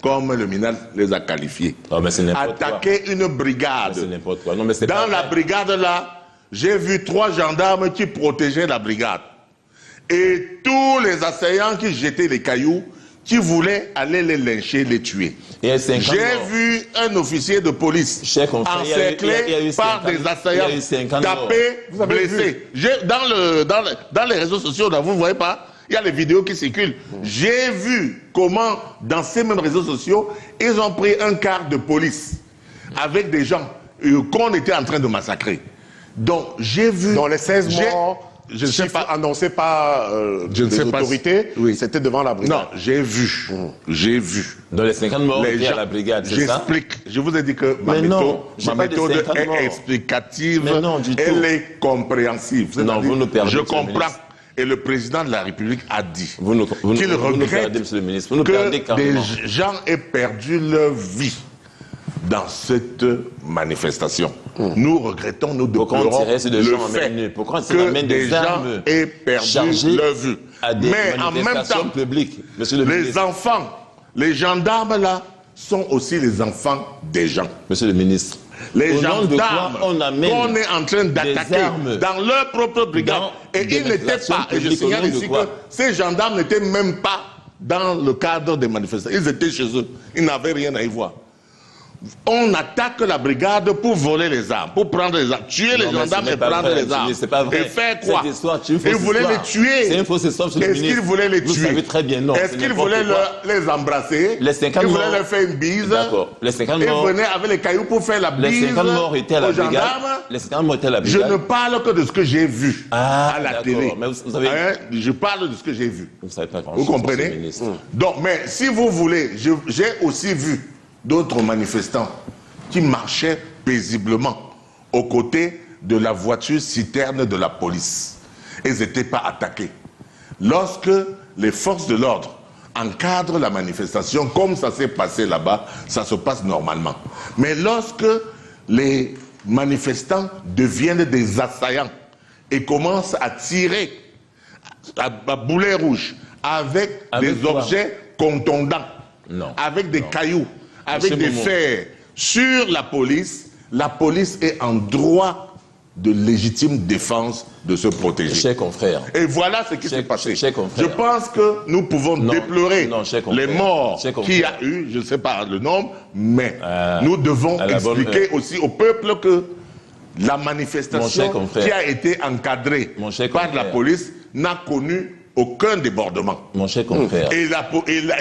comme le MINAL les a qualifiés, attaquer une brigade. Dans la brigade là, j'ai vu 3 gendarmes qui protégeaient la brigade. Et tous les assaillants qui jetaient les cailloux, qui voulaient aller les lyncher, les tuer. J'ai vu un officier de police encerclé par des assaillants, tapé, blessé. Dans les réseaux sociaux, là, vous ne voyez pas? Il y a les vidéos qui circulent. J'ai vu comment, dans ces mêmes réseaux sociaux, ils ont pris un car de police avec des gens qu'on était en train de massacrer. Donc, j'ai vu... Dans les 16 morts, je ne sais pas, annoncé par les autorités, c'était devant la brigade. Non, j'ai vu. J'ai vu. Dans les 50 morts, il y a la brigade, c'est ça? J'explique. Je vous ai dit que ma méthode est explicative. Elle est compréhensive. Non, vous nous perdez. Je comprends. Et le président de la République a dit qu'il regrette que des gens aient perdu leur vie dans cette manifestation. Nous regrettons, nous déplorons le fait que des gens aient perdu leur vue. Mais en même temps, les enfants, les gendarmes là, sont aussi les enfants des gens. Monsieur le ministre, les gendarmes qu'on est en train d'attaquer dans leur propre brigade. Et ils n'étaient pas, et je signale ici que ces gendarmes n'étaient même pas dans le cadre des manifestations. Ils étaient chez eux, ils n'avaient rien à y voir. On attaque la brigade pour voler les armes, pour prendre les armes, tuer les gendarmes et prendre les armes. Et faire quoi? Ils voulaient les tuer. C'est une fausse histoire, monsieur le ministre. Est-ce qu'ils voulaient les tuer? Vous savez très bien, non. Est-ce qu'ils voulaient les embrasser? Ils voulaient leur faire une bise. D'accord. Les 50 morts. Ils venaient avec les cailloux pour faire la bise. Les 50 morts étaient à la brigade. Les 50 morts étaient à la brigade. Je ne parle que de ce que j'ai vu à la télé. Mais vous avez... Je parle de ce que j'ai vu. Vous savez pas grand-chose. Vous comprenez? Donc, mais si vous voulez, j'ai aussi vu d'autres manifestants qui marchaient paisiblement aux côtés de la voiture citerne de la police. Ils n'étaient pas attaqués. Lorsque les forces de l'ordre encadrent la manifestation, comme ça s'est passé là-bas, ça se passe normalement. Mais lorsque les manifestants deviennent des assaillants et commencent à tirer à boulet rouge avec des objets contondants, avec des cailloux, avec des fers sur la police est en droit de légitime défense de se protéger. Chers confrères. Et voilà ce qui s'est passé. Je pense que nous pouvons déplorer les morts qu'il y a eu, je ne sais pas le nombre, mais nous devons expliquer aussi au peuple que la manifestation qui a été encadrée par la police n'a connu aucun débordement. Mon cher confrère. Et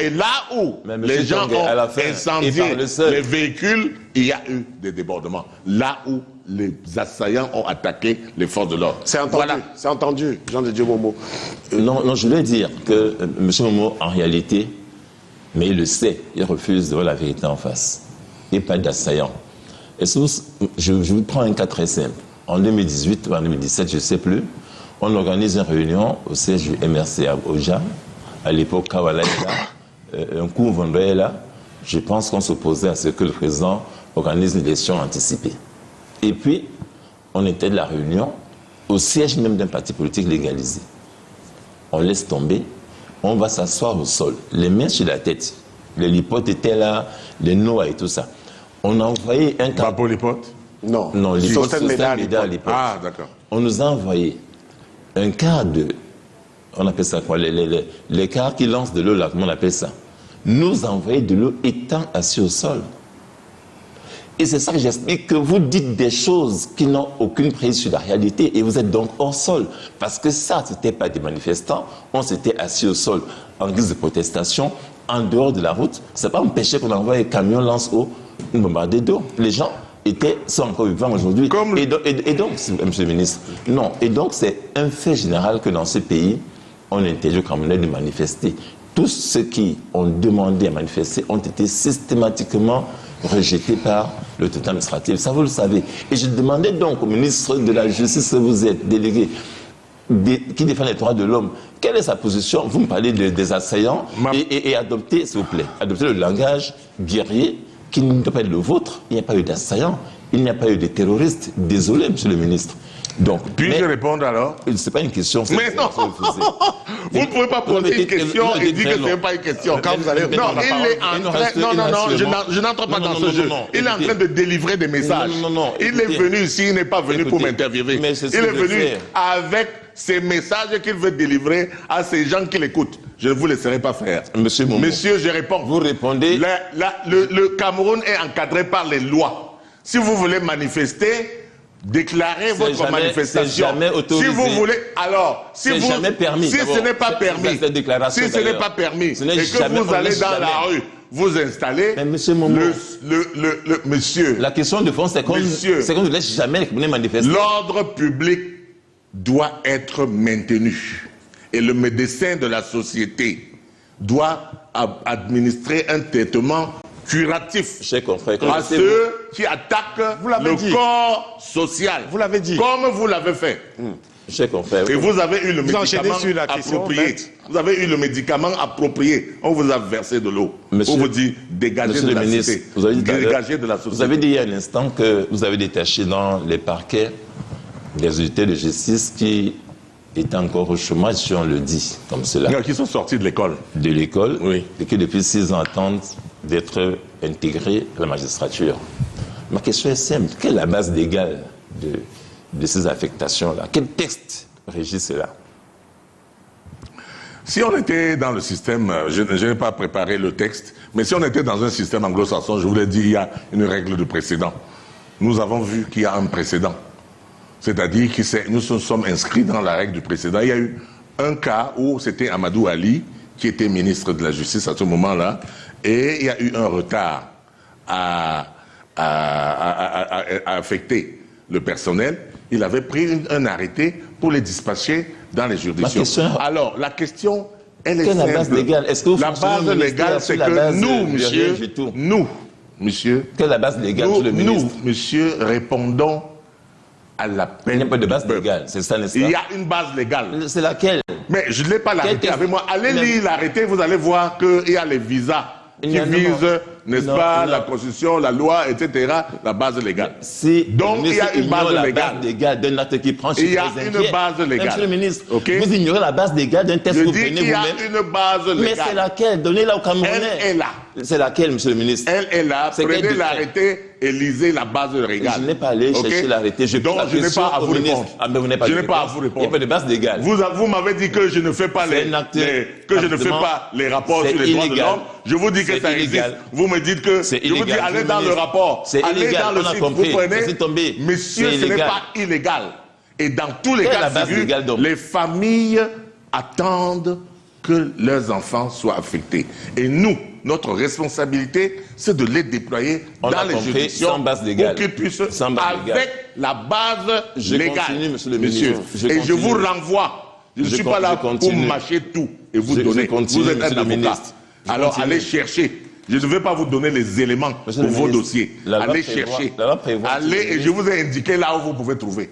là où les gens ont incendié les véhicules, il y a eu des débordements. Là où les assaillants ont attaqué les forces de l'ordre. C'est entendu, c'est entendu, Jean de Dieu Momo. Non, je voulais dire que M. Momo, en réalité, mais il le sait, il refuse de voir la vérité en face. Il n'y a pas d'assaillant. Et je vous prends un cas très simple. En 2018 ou en 2017, je ne sais plus, on organise une réunion au siège du MRC à Oja. À l'époque, Kawala est là, un coup Vendée est là. Je pense qu'on s'opposait à ce que le président organise une élection anticipée. Et puis, on était de la réunion au siège même d'un parti politique légalisé. On laisse tomber, on va s'asseoir au sol, les mains sur la tête. Les lipotes étaient là, les noix et tout ça. On a envoyé un cas. Pas pour lipote? Non, lipote, à l'époque. Ah, d'accord. On nous a envoyé un quart de, on appelle ça quoi, les quarts qui lancent de l'eau là, comment on appelle ça? Nous envoyer de l'eau étant assis au sol. Et c'est ça que j'explique, que vous dites des choses qui n'ont aucune prise sur la réalité et vous êtes donc hors sol. Parce que ça, ce n'était pas des manifestants, on s'était assis au sol en guise de protestation, en dehors de la route. Ce n'est pas empêché qu'on envoie un camion lance-eau, une bombardée d'eau. Les gens sont encore vivants aujourd'hui. Et donc, monsieur le ministre, non. Et donc, c'est un fait général que dans ce pays, on interdit aux Camerounais de manifester. Tous ceux qui ont demandé à manifester ont été systématiquement rejetés par l'autorité administrative. Ça, vous le savez. Et je demandais donc au ministre de la Justice, vous êtes délégué, qui défend les droits de l'homme, quelle est sa position? Vous me parlez des assaillants et adoptez, s'il vous plaît, adoptez le langage guerrier qui ne doit pas être le vôtre. Il n'y a pas eu d'assaillants, il n'y a pas eu de terroristes. Désolé, monsieur le ministre. Donc, puis-je répondre alors? Ce n'est pas une question. Mais non, vous ne pouvez pas poser une question et dire que ce n'est pas une question. Quand vous allez... Non, il est en train... je n'entre pas dans ce jeu. Il est en train de délivrer des messages. Il est venu ici, il n'est pas venu pour m'interviewer. Il est venu avec ces messages qu'il veut délivrer à ces gens qui l'écoutent. Je ne vous laisserai pas faire. Monsieur Momo. Monsieur, je réponds. Vous répondez. Le Cameroun est encadré par les lois. Si vous voulez manifester, déclarez votre manifestation. Si vous voulez, alors, si ce n'est pas permis, et que vous allez dans la rue, vous installez, mais monsieur Momo, monsieur. La question de fond, c'est qu'on ne laisse jamais les manifester. L'ordre public doit être maintenu. Et le médecin de la société doit administrer un traitement curatif à ceux qui attaquent le corps social. Vous l'avez dit. Comme vous l'avez fait. Chers confrères, Et vous avez eu le Vous enchaînez médicament sur la question, approprié. maître. Vous avez eu le médicament approprié. On vous a versé de l'eau. Monsieur- On vous dit dégagez Monsieur de le la ministre, cité. vous avez dit tout à l'heure- Dégagez de la société. Vous avez dit il y a un instant que vous avez détaché dans les parquets des unités de justice qui étaient encore au chômage, si on le dit comme cela, Qui sont sortis de l'école. de l'école, Oui. et qui depuis 6 ans attendent d'être intégrés à la magistrature. Ma question est simple. Quelle est la base légale de ces affectations-là? Quel texte régit cela? Si on était dans le système, je n'ai pas préparé le texte, mais si on était dans un système anglo-saxon, je vous l'ai dit, il y a une règle de précédent. Nous avons vu qu'il y a un précédent. C'est-à-dire que nous sommes inscrits dans la règle du précédent. Il y a eu un cas où c'était Amadou Ali qui était ministre de la Justice à ce moment-là, et il y a eu un retard à affecter le personnel. Il avait pris un arrêté pour les dispatcher dans les juridictions. Alors, la question, elle est Quelle est simple. la base légale? Est-ce que vous La fonctionnez base au ministère légale, c'est sur la que base nous, de monsieur, rien du tout? monsieur, Quelle est la base légale, monsieur le ministre? nous, monsieur, répondons à Il n'y l'appel. a pas de base du peuple. légale, c'est ça, n'est-ce Il pas? y a une base légale. C'est laquelle? Mais je ne l'ai pas l'arrêté Quel avec moi. Allez texte? lire l'arrêté, vous allez voir qu'il y a les visas qui Non, non, visent, n'est-ce non, pas, non. la Constitution, la loi, etc., la base légale. Si Donc, le il y a ministre une base ignore la légale. base légale d'un acte qui prend, je Il suis y a très une inquiet. base légale. Monsieur le ministre, Ok. vous ignorez la base légale d'un texte Je que vous dis prenez qu'il y a vous-même. une base Mais légale. c'est laquelle? Donnez-la aux Camerounais. Elle est là. C'est laquelle, monsieur le ministre? Elle est là. C'est quel Prenez décret? l'arrêté et lisez la base légale. Je n'ai pas allé Ok? chercher l'arrêté. Je pose Donc, la je n'ai question pas à au vous ministre. répondre. Ah, mais vous n'avez pas Je de n'ai pas à réponse. vous Il n'y a répondre. pas de base légale. Vous m'avez dit que je ne fais pas C'est un acte que je ne fais absolument- pas les rapports c'est sur les droits de illégal. l'homme. Je vous dis que C'est ça illégal. existe. Vous me dites que C'est je vous dis illégal, allez monsieur dans le le ministre. rapport, C'est allez illégal, dans le on a site, compris. vous prenez. Laissez tomber. Monsieur, C'est ce n'est illégal. pas illégal. Et dans tous les Quelle est cas la de base figure, légale, donc? les familles attendent que leurs enfants soient affectés. Et nous, notre responsabilité, c'est de les déployer On dans a les compris, juridictions sans base légale. pour qu'ils puissent, Sans base avec légale. la base Je légale. continue, monsieur le ministre. Je Et je continue. vous renvoie. Je ne suis pas là pour continue. mâcher tout et vous Je donner. continue, Vous êtes monsieur un le avocat. ministre. Je Alors continue. allez chercher. Je ne vais pas vous donner les éléments Monsieur pour le vos ministre, dossiers. la loi Allez prévoit- chercher. la loi prévoit, Allez monsieur le et je vous ai indiqué là où vous pouvez trouver.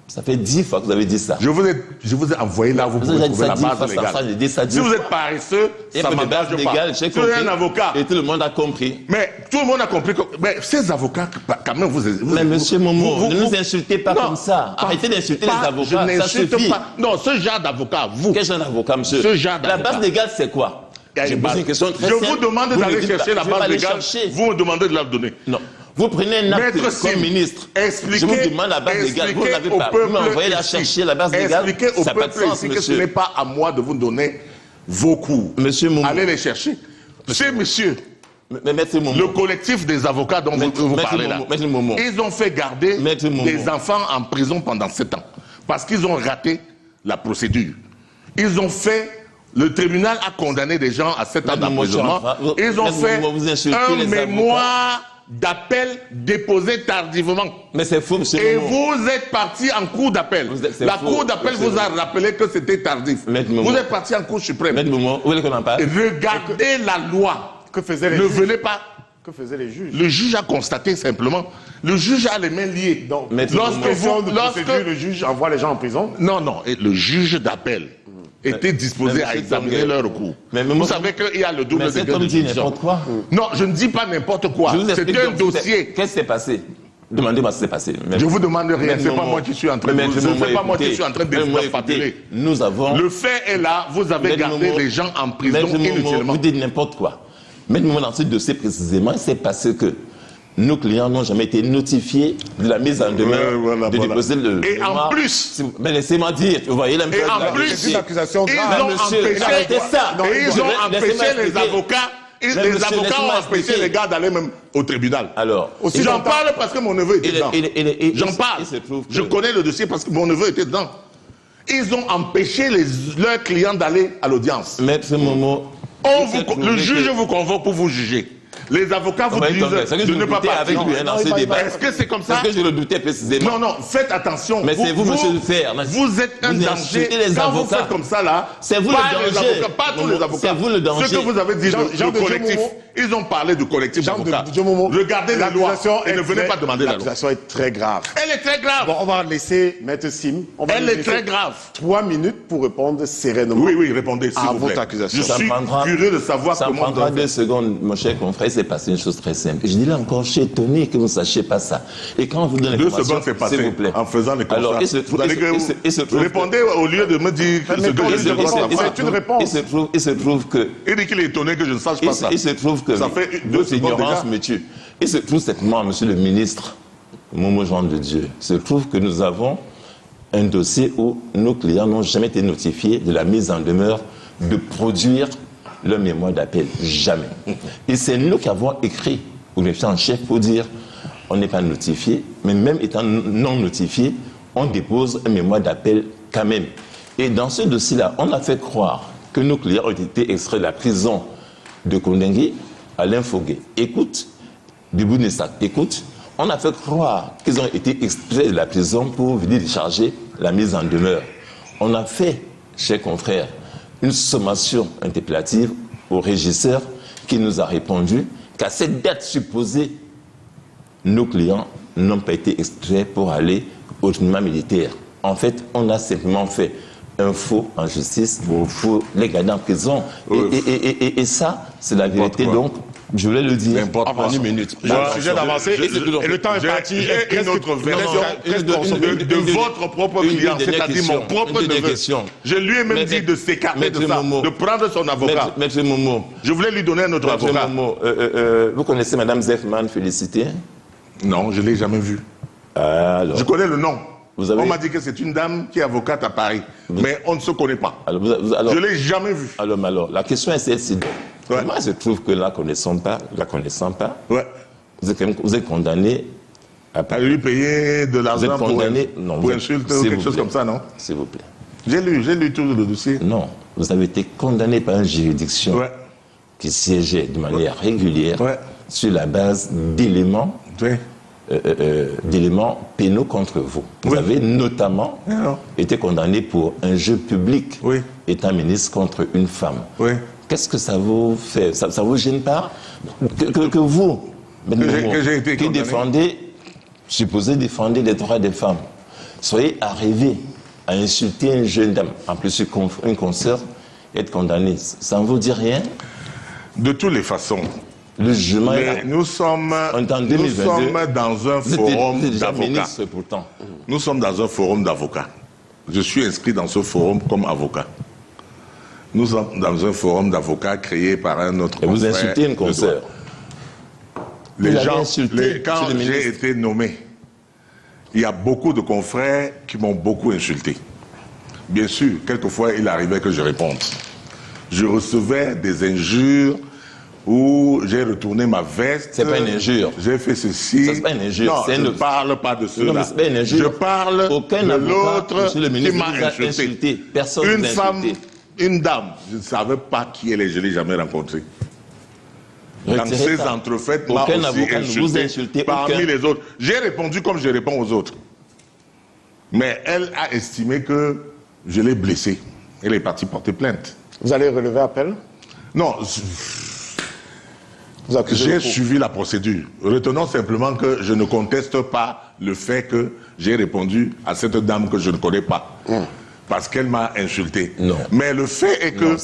Ça fait 10 fois que vous avez dit ça. Je vous ai envoyé là où vous Vous pouvez avez dit trouver ça la 10 fois, base ça légale. j'ai dit ça 10 Si vous fois. êtes paresseux, Il y a ça pas de base m'engage légale, pas. j'ai Vous êtes compris. un avocat. Et tout le monde a compris. Mais tout le monde a compris que mais ces avocats, quand même, vous... Mais monsieur Momo, ne nous insultez pas Non, comme ça. pas- Arrêtez d'insulter pas- les avocats, Je ça n'insulte suffit. pas. Non, ce genre d'avocat, vous... Quel genre d'avocat, monsieur? Ce genre La d'avocat. base légale, c'est quoi? Il y a J'ai une posé base. une question très Je simple. vous demande Vous ne d'aller dites pas. chercher la Je vais pas base aller légale. chercher. Vous me demandez de la donner. Non. Vous prenez un acte Maître Sim, comme ministre. expliquez- Je vous demande la base légale. Vous ne l'avez pas. Vous m'envoyez la chercher, la base légale. Expliquez au Ça n'a pas de peuple sens, ici que ce n'est monsieur. pas à moi de vous donner vos cours. Monsieur Momo. Allez les chercher. C'est monsieur, Mais maître Momo. le collectif des avocats dont vous Maître parlez là. Momo, Maître Momo. Ils ont fait garder Maître Momo. des enfants en prison pendant 7 ans. Parce qu'ils ont raté la procédure. Ils ont fait... Le tribunal a condamné des gens à 7 ans Maître Momo, d'emprisonnement. vous- Ils ont Maître fait Momo, vous insultez un les avocats. mémoire d'appel déposé tardivement. Mais c'est faux, monsieur Et Momo. vous êtes parti en cour d'appel. C'est La faux, cour d'appel monsieur vous a rappelé que c'était tardif. Maître Momo. Vous êtes parti en cour suprême. Maître Momo, vous voulez qu'on en parle? Regardez la loi. Que faisaient les Ne juges venez pas. Que faisaient les juges? Le juge a constaté simplement. Le juge a les mains liées. Donc, Maître lorsque Momo. question vous, de procédure, le juge envoie les gens en prison. non, non, et le juge d'appel était disposé mais à monsieur examiner Tanguy, leur recours. mais Vous Momo- savez qu'il y a le double Mais cet degré homme de dit juridiction. n'importe quoi. Non, je ne dis pas n'importe quoi. Je vous C'est explique un donc, dossier. Qu'est-ce qui s'est passé? Demandez-moi ce qui s'est passé. Je vous demande rien. Maître C'est pas Momo. moi qui suis en train de Mais vous. Maître Ce Momo, n'est pas moi qui écoutez, suis en train de Maître Momo, fabuler. écoutez, nous avons. Le fait est là. Vous avez Maître gardé Momo, les gens en prison Maître Momo, inutilement. vous dites n'importe quoi. Maître Momo, dans ce dossier précisément, il s'est passé que nos clients n'ont jamais été notifiés de la mise en demeure Ouais, voilà, de voilà. déposer le. Et en mémoire. plus- Mais laissez-moi dire, vous voyez la Et en plus, C'est une accusation ils grave. ont monsieur, empêché, arrêtez ça. et ils ont Laissez-moi empêché les expliquer. avocats. Mais Les monsieur, avocats laissez-moi ont empêché expliquer. les gars d'aller même au tribunal. Alors, Aussi J'en longtemps- parle parce que mon neveu était dedans. J'en parle. Il se trouve que- Je connais le dossier parce que mon neveu était dedans. Ils ont empêché leurs clients d'aller à l'audience. Maître Momo. Le juge vous convoque pour vous juger. Les avocats vous disent de ne pas partir. avec lui hein, dans ce débat. Est-ce que c'est comme ça? Parce que je le doutais précisément. Non, non, faites attention. Mais c'est vous, monsieur le faire. Vous êtes un Vous danger. insultez les Quand vous avocats. faites comme ça là, C'est vous pas le les danger. avocats, pas tous les avocats. C'est vous le danger. Ce que vous avez dit, Jean le de Dieu collectif Momo. Ils ont parlé du collectif d'avocats. Regardez les lois et ne venez pas demander la loi. L'accusation est très grave. Elle est très grave. Bon, on va laisser Maître Sim. Elle est très grave. 3 minutes pour répondre sereinement. Oui, répondez s'il à vous plaît. votre accusation. Je suis curieux de savoir comment... Ça prendra 2 secondes, mon cher confrère, c'est passé une chose très simple. Je dis là encore, je suis étonné que vous ne sachiez pas ça. Et quand on vous donne l'information, 2 secondes, c'est passé s'il vous plaît. en faisant les constats. Alors, répondez au lieu de me dire ce que je sais pas. C'est une réponse. Il se trouve que... Il dit qu'il est étonné que je ne sache pas ça. Il se trouve que ça fait votre ignorance me tue. Il se trouve certainement, monsieur le ministre, Momo Jean de Dieu, il se trouve que nous avons un dossier où nos clients n'ont jamais été notifiés de la mise en demeure de produire leur mémoire d'appel. Jamais. Et c'est nous qui avons écrit au greffier en chef pour dire on n'est pas notifié, mais même étant non notifié, on dépose un mémoire d'appel quand même. Et dans ce dossier-là, on a fait croire que nos clients ont été extraits de la prison de Kondengui, Alain Foguet. Écoute, de Bounessac, écoute, on a fait croire qu'ils ont été extraits de la prison pour venir décharger la mise en demeure. On a fait, chers confrères, une sommation interpellative au régisseur qui nous a répondu qu'à cette date supposée, nos clients n'ont pas été extraits pour aller au tribunal militaire. En fait, on a simplement fait un faux en justice pour les garder en prison. Et ça, c'est la vérité. Donc, je voulais le dire en 1 minute. Le sujet d'avancer et le temps est parti. J'ai une autre version de votre propre client, c'est-à-dire mon propre neveu. Je lui ai même dit de s'écarter de ça, de prendre son avocat. Maître Momo. Je voulais lui donner un autre avocat. Vous connaissez Mme Zefman Félicité? Non, je ne l'ai jamais vue. Je connais le nom. On m'a dit que c'est une dame qui est avocate à Paris, mais on ne se connaît pas. Alors, je ne l'ai jamais vue. Alors, la question est celle-ci. Moi, je trouve que la connaissant pas, vous êtes condamné à lui payer de l'argent pour insulte ou quelque chose comme ça, non? S'il vous plaît. J'ai lu tout le dossier. Non, vous avez été condamné par une juridiction qui siégeait de manière régulière sur la base d'éléments d'éléments pénaux contre vous. Vous avez notamment été condamné pour un jeu public, étant ministre contre une femme. Qu'est-ce que ça vous fait? Ça vous gêne pas que vous, qui défendez, supposé défendre les droits des femmes, soyez arrivé à insulter une jeune dame, en plus une consoeur, et être condamné? Ça ne vous dit rien? De toutes les façons. Le jugement nous sommes dans un forum d'avocats. Nous sommes dans un forum d'avocats. Je suis inscrit dans ce forum comme avocat. Nous sommes dans un forum d'avocats créé par un autre confrère. Vous insultez une consoeur. Quand j'ai été nommé, il y a beaucoup de confrères qui m'ont beaucoup insulté. Bien sûr, quelquefois, il arrivait que je réponde. Je recevais des injures où j'ai retourné ma veste. C'est pas une injure. J'ai fait ceci. C'est pas une injure. Non, je ne parle pas de cela. C'est pas une injure. Je parle de l'autre qui m'a insulté. Personne une femme, une dame, je ne savais pas qui elle est, je ne l'ai jamais rencontrée. Dans ces entrefaites, m'a aussi insulté parmi les autres. J'ai répondu comme je réponds aux autres. Mais elle a estimé que je l'ai blessée. Elle est partie porter plainte. Vous allez relever appel? Non. J'ai suivi la procédure. Retenons simplement que je ne conteste pas le fait que j'ai répondu à cette dame que je ne connais pas. Parce qu'elle m'a insulté. Non. Mais le fait est que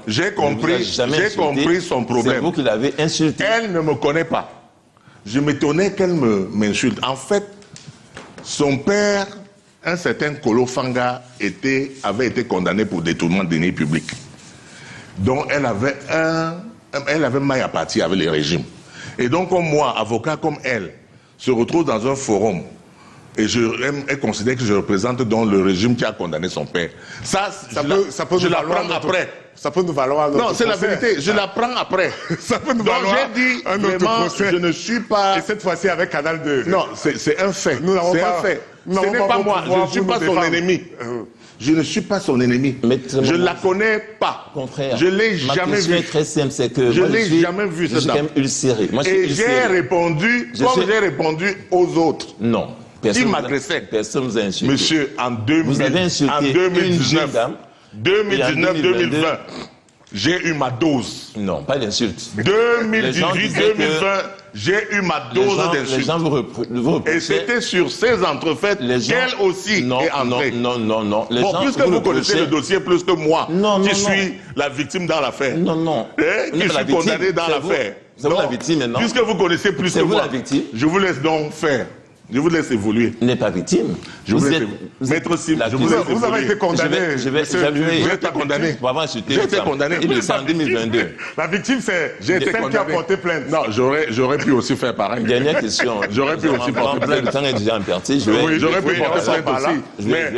j'ai compris son problème. C'est vous qui l'avez insulté. Elle ne me connaît pas. Je m'étonnais qu'elle m'insulte. En fait, son père, un certain Kolo Fanga, avait été condamné pour détournement de deniers publics. Donc elle avait maille à partir avec les régimes. Et donc, comme moi, avocat comme elle, se retrouve dans un forum et elle considère que je représente donc le régime qui a condamné son père. Je l'apprends après. Ça peut nous valoir un autre Non, c'est la vérité. Je l'apprends après. Ça peut nous valoir j'ai dit, un autre procès. Je ne suis pas... Et cette fois-ci avec Canal 2. Non, c'est un fait. C'est un fait. Ce n'est pas moi. Je ne suis pas son ennemi. Je ne suis pas son ennemi. Je ne la connais pas. Contraire. Je ne l'ai jamais vue. Est très simple, c'est que je ne l'ai jamais vue, cette dame. Et j'ai répondu comme j'ai répondu aux autres. Non. Qui m'agressait. Personne vous a insulté. Monsieur, en 2019, vous avez insulté une jeune dame. 2019-2020, j'ai eu ma dose. Non, pas d'insultes. 2018-2020, j'ai eu ma dose d'insultes. Les gens vous reprochaient. Et c'était sur ces entrefaites qu'elle aussi est entrée. Non. Bon, puisque vous connaissez le dossier plus que moi, qui suis la victime dans l'affaire. Non. Qui suis condamné dans l'affaire. C'est vous la victime maintenant. Puisque vous connaissez plus que moi, la victime. je vous laisse donc faire. Je vous laisse évoluer. Vous n'êtes pas victime. Maître Sim, vous avez été condamné. J'ai été condamné. J'ai été condamné. Il est en 2022. La victime, c'est celle qui a porté plainte. Non, j'aurais pu aussi faire pareil. Dernière question. J'aurais pu aussi porter plainte. Le temps est déjà imparti. J'aurais pu porter plainte aussi. Mais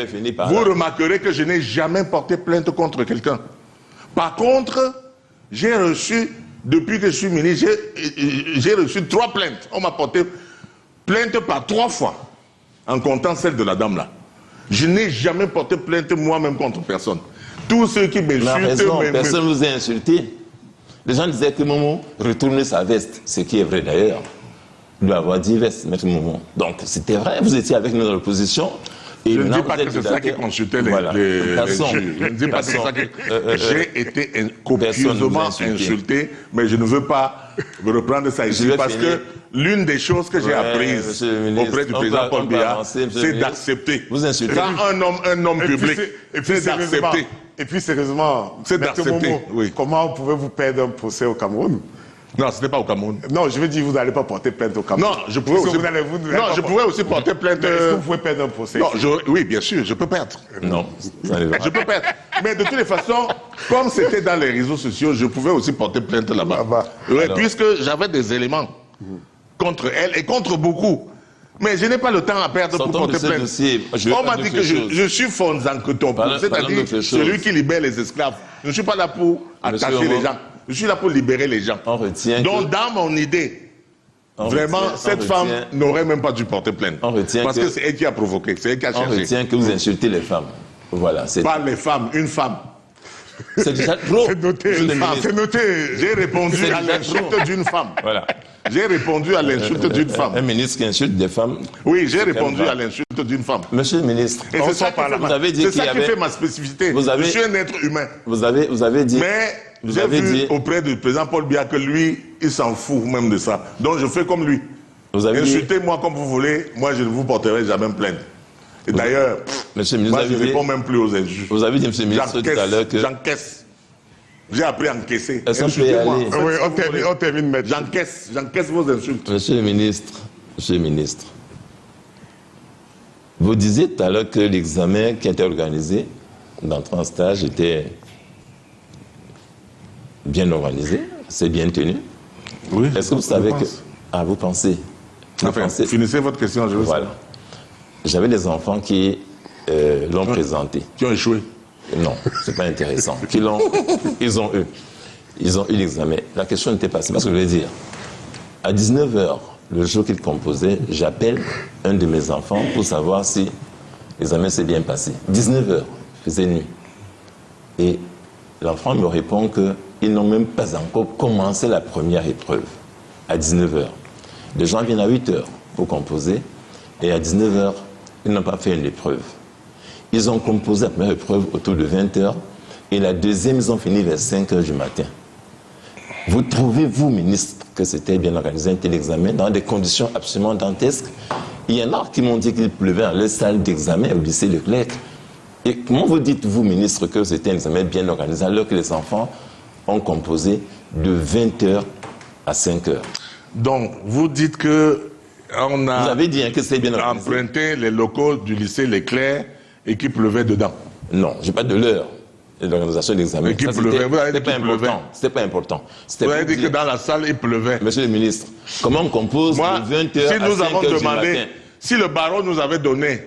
vous remarquerez que je n'ai jamais porté plainte contre quelqu'un. Par contre, j'ai reçu, depuis que je suis ministre, j'ai reçu 3 plaintes. On m'a porté plainte par 3 fois, en comptant celle de la dame là. Je n'ai jamais porté plainte moi-même contre personne. Tous ceux qui m'insultent... Personne ne vous a insulté. Les gens disaient que Momo retournait sa veste, ce qui est vrai d'ailleurs. Il doit avoir 10 vestes, maître Momo. Donc c'était vrai, vous étiez avec nous dans l'opposition. Je ne dis pas que c'est ça qui consultait les juges. Je ne dis pas que c'est ça que... J'ai été copieusement insulté, mais je ne veux pas reprendre ça ici parce que l'une des choses que j'ai apprises auprès du président Paul Biya, c'est d'accepter. Vous insultez. Quand un homme public, c'est d'accepter. Et puis sérieusement, c'est d'accepter. Comment pouvez-vous perdre un procès au Cameroun? Non, ce n'est pas au Cameroun. Non, je veux dire, vous n'allez pas porter plainte au Cameroun. Non, je pouvais aussi porter plainte. Est-ce que vous pouvez perdre un procès? Non, oui, bien sûr, je peux perdre. Non, je peux perdre. Mais de toutes les façons, comme c'était dans les réseaux sociaux, je pouvais aussi porter plainte là-bas. Puisque j'avais des éléments contre elle et contre beaucoup. Mais je n'ai pas le temps à perdre pour porter plainte. On m'a dit que je suis Fonzanketon, c'est-à-dire celui qui libère les esclaves. Je ne suis pas là pour attacher les gens. Je suis là pour libérer les gens. Donc, dans mon idée, vraiment, cette femme n'aurait même pas dû porter plainte. Parce que c'est elle qui a provoqué, c'est elle qui a cherché. On retient que vous insultez les femmes. Voilà. Pas les femmes, une femme. C'est déjà trop. C'est noté. C'est noté. J'ai répondu à l'insulte d'une femme. Voilà. J'ai répondu à l'insulte d'une femme. Un ministre qui insulte des femmes. Oui, j'ai répondu à l'insulte d'une femme. Monsieur le ministre, et c'est ça qui fait ma spécificité. Je suis un être humain. Vous avez dit. Mais j'ai vu auprès du président Paul Biya que lui, il s'en fout même de ça. Donc je fais comme lui. Insultez-moi comme vous voulez, moi je ne vous porterai jamais plainte. Et d'ailleurs, moi je ne réponds même plus aux injures. Vous avez dit, monsieur le ministre, tout à l'heure que... J'encaisse. J'ai appris à encaisser. Est-ce qu'on peut y aller? Oui, on termine maintenant. J'encaisse vos insultes. Monsieur le ministre, vous disiez tout à l'heure que l'examen qui était organisé d'entrée en stage était bien organisé, c'est bien tenu. Oui. Est-ce que vous savez que... Ah, vous pensez? Enfin, finissez votre question, je veux savoir. Voilà. J'avais des enfants qui l'ont présenté. Qui ont échoué? Non, c'est pas intéressant. Ils ont eu l'examen. La question n'était pas... C'est pas ce que je voulais dire. À 19h, le jour qu'il composait, j'appelle un de mes enfants pour savoir si l'examen s'est bien passé. 19h, il faisait nuit. Et l'enfant me répond qu'ils n'ont même pas encore commencé la première épreuve. À 19h. Les gens viennent à 8h pour composer. Et à 19h, ils n'ont pas fait une épreuve. Ils ont composé la première épreuve autour de 20h et la deuxième, ils ont fini vers 5h du matin. Vous trouvez-vous, ministre, que c'était bien organisé un tel examen dans des conditions absolument dantesques? Il y en a qui m'ont dit qu'il pleuvait dans les salles d'examen au lycée Leclerc. Et comment vous dites-vous, ministre, que c'était un examen bien organisé alors que les enfants ont composé de 20h à 5h? Donc, vous dites que on a vous avez dit, hein, que c'est bien organisé. Emprunté les locaux du lycée Leclerc et qu'il pleuvait dedans. Non, je n'ai pas de l'heure de l'organisation de l'examen. Mais qu'il pleuvait, vous avez dit qu'il pleuvait. C'était pas important. Vous avez dit que dans la salle, il pleuvait. Monsieur le ministre, comment on compose de 20h à 5h du matin? Si le baron nous avait donné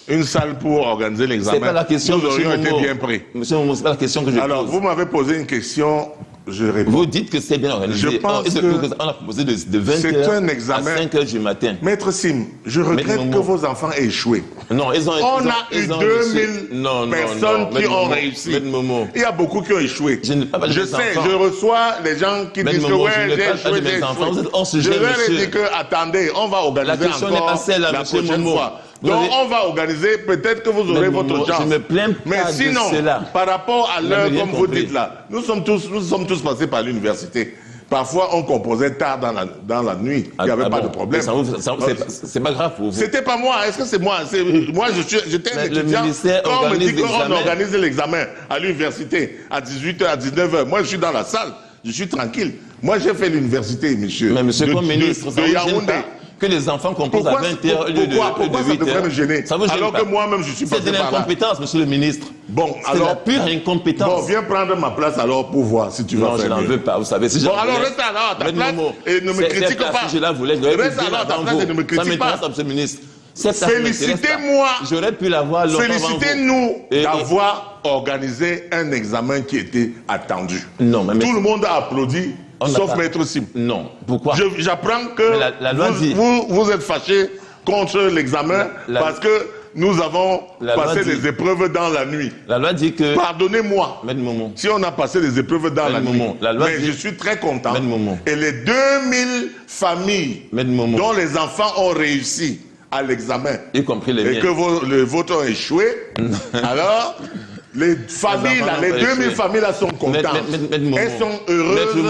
une salle pour organiser l'examen, c'est pas la question, nous aurions été bien pris. Monsieur Momo, c'est pas la question que je pose. Alors, vous m'avez posé une question, je réponds. Vous dites que c'est bien organisé. Je pense on a proposé de 20h à 5h du matin. Maître Sim, je regrette que vos enfants aient échoué. Non, on a eu 2000 personnes qui ont réussi. Il y a beaucoup qui ont échoué. Je sais, je reçois les gens qui disent que ouais, j'ai échoué. Je leur ai dit que attendez, on va organiser encore la prochaine fois. Donc on va organiser, peut-être que vous aurez votre chance. Je me plains pas mais sinon, de cela. Par rapport à l'heure, comme vous compris. dites là, nous sommes tous passés par l'université. Parfois, on composait tard dans la nuit. Il n'y avait pas de problème. C'est pas grave pour vous. C'était pas moi. Est-ce que c'est moi? Moi, j'étais un étudiant. Quand on me dit qu'on organise l'examen à l'université à 18h, à 19h, moi, je suis dans la salle. Je suis tranquille. Moi, j'ai fait l'université, monsieur. Mais monsieur comme ministre, ça vous gêne pas que les enfants composent à 20h au lieu de 8h? Pourquoi ça devrait me gêner? Ça vous gêne alors pas? que moi-même, je suis passé C'est de par là. l'incompétence, monsieur le ministre. Bon, c'est alors, la pure incompétence. Bon, viens prendre ma place alors pour voir si tu vas faire mieux. Non, je n'en veux pas. Vous savez, si bon, alors reste alors à ta place et ne me critique pas. Si je la voulais, je l'aurais reste alors à ta place et ne me critique pas. Ça monsieur le ministre. Félicitez-moi. J'aurais pu l'avoir longtemps. Félicitez-nous d'avoir organisé un examen qui était attendu. Non, mais tout le monde a applaudi. Sauf Maître Sim. Non. Pourquoi? J'apprends que la loi dit... vous êtes fâché contre l'examen parce que nous avons passé les épreuves dans la nuit. La loi dit que... Pardonnez-moi. Si on a passé les épreuves dans la nuit. Mais je suis très content. Et les 2000 familles dont les enfants ont réussi à l'examen, y compris les miens, et que les vôtres ont échoué, alors... Les familles, là, les 2000 familles là sont contentes. Elles sont heureuses que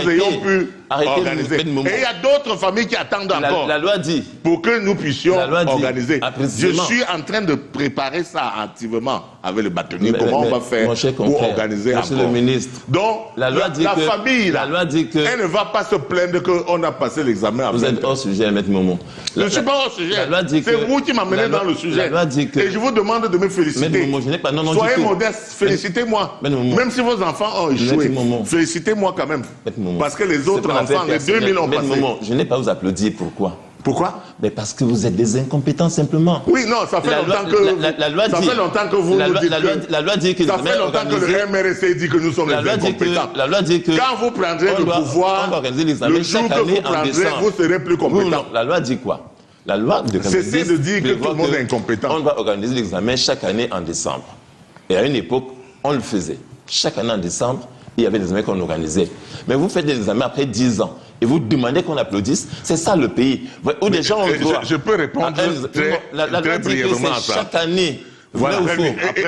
nous ayons pu organiser. Et il y a d'autres familles qui attendent encore. La loi dit. Pour que nous puissions organiser. Je suis en train de préparer ça activement avec le bâtonnier. Comment on va faire pour organiser encore. Monsieur le ministre. Donc, la famille, là, elle ne va pas se plaindre qu'on a passé l'examen. Vous êtes hors sujet, Maître Momo. Je ne suis pas hors sujet. C'est vous qui m'amenez dans le sujet. Et je vous demande de me féliciter. Maître Momo, je n'ai pas... Soyez modeste, félicitez-moi. Même si vos enfants ont échoué, félicitez-moi quand même. Parce que les autres enfants, les 2000 ont passé. Je n'ai pas à vous applaudir, pourquoi? Pourquoi? Mais parce que vous êtes des incompétents simplement. Oui, non, ça fait longtemps que vous nous dites que... La loi dit que... Ça fait longtemps que le MRC dit que nous sommes les incompétents. La loi dit que... Quand vous prendrez le pouvoir, le jour que vous prendrez, vous serez plus compétent. La loi dit quoi? La loi de 2010... Cessez de dire que tout le monde est incompétent. On va organiser l'examen chaque année en décembre. Et à une époque, on le faisait. Chaque année en décembre, il y avait des examens qu'on organisait. Mais vous faites des examens après 10 ans. Et vous demandez qu'on applaudisse. C'est ça le pays. Où des gens ont le droit. Je peux répondre très brièvement à ça. Chaque année. Voilà.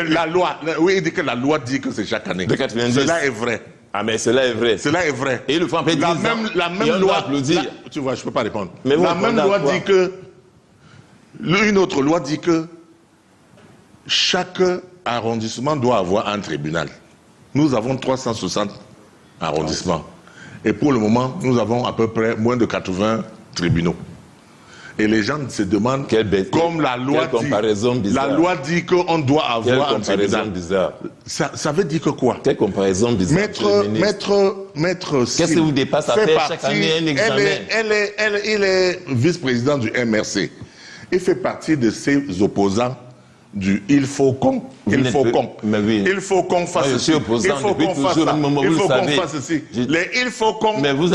La loi, oui, il dit que la loi dit que c'est chaque année. De 90. Cela est vrai. Ah mais cela est vrai. Cela est vrai. Et il le faut après 10 ans. La même loi. Tu vois, je ne peux pas répondre. Mais la même loi dit que... Une autre loi dit que chaque arrondissement doit avoir un tribunal. Nous avons 360 arrondissements. Et pour le moment, nous avons à peu près moins de 80 tribunaux. Et les gens se demandent, comme la loi dit qu'on doit avoir un tribunal. Bizarre. Ça veut dire que quoi? Quelle comparaison bizarre. Maître qu'est-ce que vous dépassez à faire chaque année un examen? Il est vice-président du MRC. Il fait partie de ces opposants du il faut qu'on. Il faut qu'on. Il faut qu'on fasse ceci. Il faut qu'on fasse ça. Il faut qu'on fasse ceci. Les il faut qu'on ne vous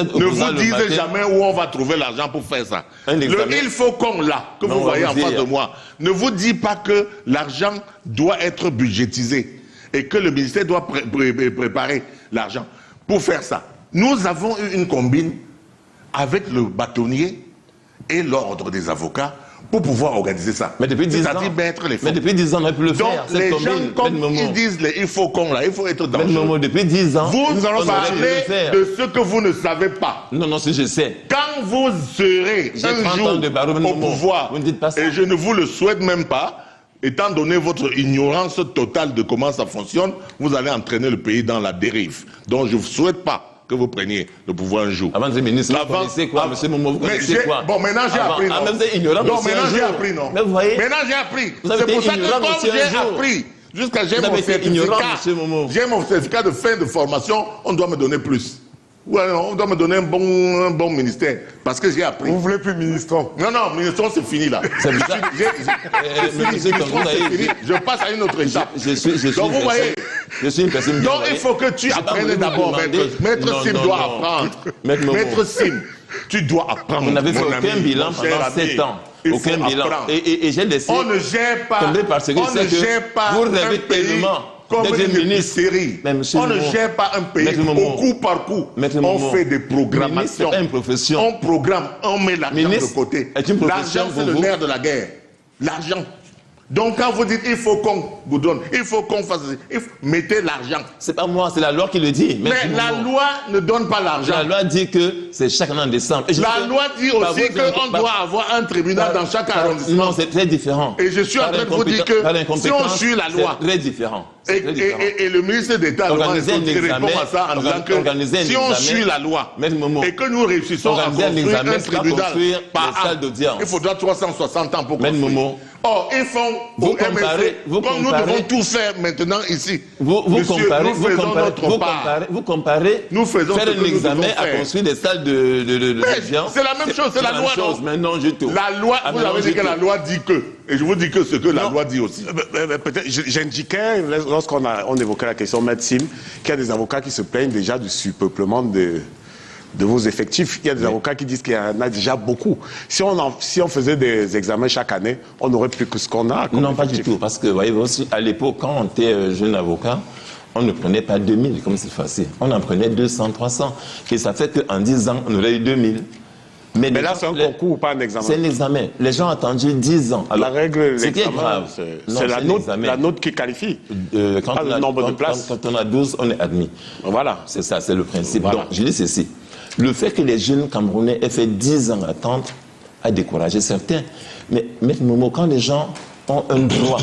disent jamais où on va trouver l'argent pour faire ça. Le il faut qu'on là, que vous voyez en face de moi, ne vous dit pas que l'argent doit être budgétisé et que le ministère doit préparer l'argent pour faire ça. Nous avons eu une combine avec le bâtonnier et l'ordre des avocats pour pouvoir organiser ça. Mais depuis 10 ans, mais depuis 10 ans, on n'a pu le faire. Donc les gens, comme ils disent, il faut qu'on là, il faut être dans le depuis 10 ans, vous parlez de ce que vous ne savez pas. Non, non, si je sais. Quand vous serez un jour au pouvoir, vous ne dites pas ça. Et je ne vous le souhaite même pas, étant donné votre ignorance totale de comment ça fonctionne, vous allez entraîner le pays dans la dérive. Donc je ne vous souhaite pas que vous preniez le pouvoir un jour. Avant de ministre, vous connaissez quoi, monsieur Momo, vous connaissez quoi? Bon, maintenant j'ai appris, non? Vous êtes ignorant, non, maintenant j'ai appris, non? Mais vous voyez? Maintenant j'ai appris. C'est pour ça que comme j'ai appris, jusqu'à j'ai mon certificat de fin de formation, on doit me donner plus. Ouais, on doit me donner un bon ministère. Parce que j'ai appris. Vous voulez plus ministre? Non, non, ministre, c'est fini là. C'est bizarre. Je passe à une autre étape. Donc vous voyez. Je suis une personne. Donc il faut que tu apprennes d'abord. Maître Sim doit apprendre. Maître Sim, tu dois apprendre. Vous n'avez fait aucun bilan pendant 7 ans. Aucun bilan. Et j'ai décidé. On ne gère pas. Vous rêvez tellement. Comme une série. On ne gère pas un pays au coup par coup. On fait des programmations. C'est une profession. On programme, on met l'argent de côté. L'argent, c'est le nerf de la guerre. L'argent. Donc quand vous dites il faut qu'on vous donne, il faut qu'on fasse, mettez l'argent. C'est pas moi, c'est la loi qui le dit. Mais la loi ne donne pas l'argent. La loi dit que c'est chaque année en décembre. La loi dit aussi qu'on doit avoir un tribunal dans chaque arrondissement. Non, c'est très différent. Et je suis en train de vous dire que si on suit la loi, c'est très différent. Et le ministre d'État répond à ça en disant que si on suit la loi et que nous réussissons à construire un tribunal par an, il faudra 360 ans pour construire. Or, ils font au MSC, comme nous devons tout faire maintenant ici. Vous comparez, nous faisons faire un examen à construire des salles d'audience. C'est la même chose, c'est la loi, non? Mais non du tout. La loi, vous avez dit que la loi dit que. Et je vous dis que ce que la loi dit aussi. Peut-être, j'indiquais, lorsqu'on évoquait la question Maître Sim, qu'il y a des avocats qui se plaignent déjà du surpeuplement de vos effectifs. Il y a des avocats qui disent qu'il y en a déjà beaucoup. Si on faisait des examens chaque année, on n'aurait plus que ce qu'on a. Non, pas du tout. Parce que, voyez aussi, à l'époque, quand on était jeune avocat, on ne prenait pas 2000 comme c'est facile. On en prenait 200, 300. Et ça fait qu'en 10 ans, on aurait eu 2000. Mais là, c'est un concours ou pas un examen? C'est un examen. Les gens ont attendu 10 ans. Alors, la règle, c'est grave. C'est la note qui qualifie. Quand le nombre de places. Quand on a 12, on est admis. Voilà. C'est ça, c'est le principe. Voilà. Donc, je dis ceci. Le fait que les jeunes Camerounais aient fait 10 ans d'attente a découragé certains. Mais, Maître Momo, quand les gens ont un droit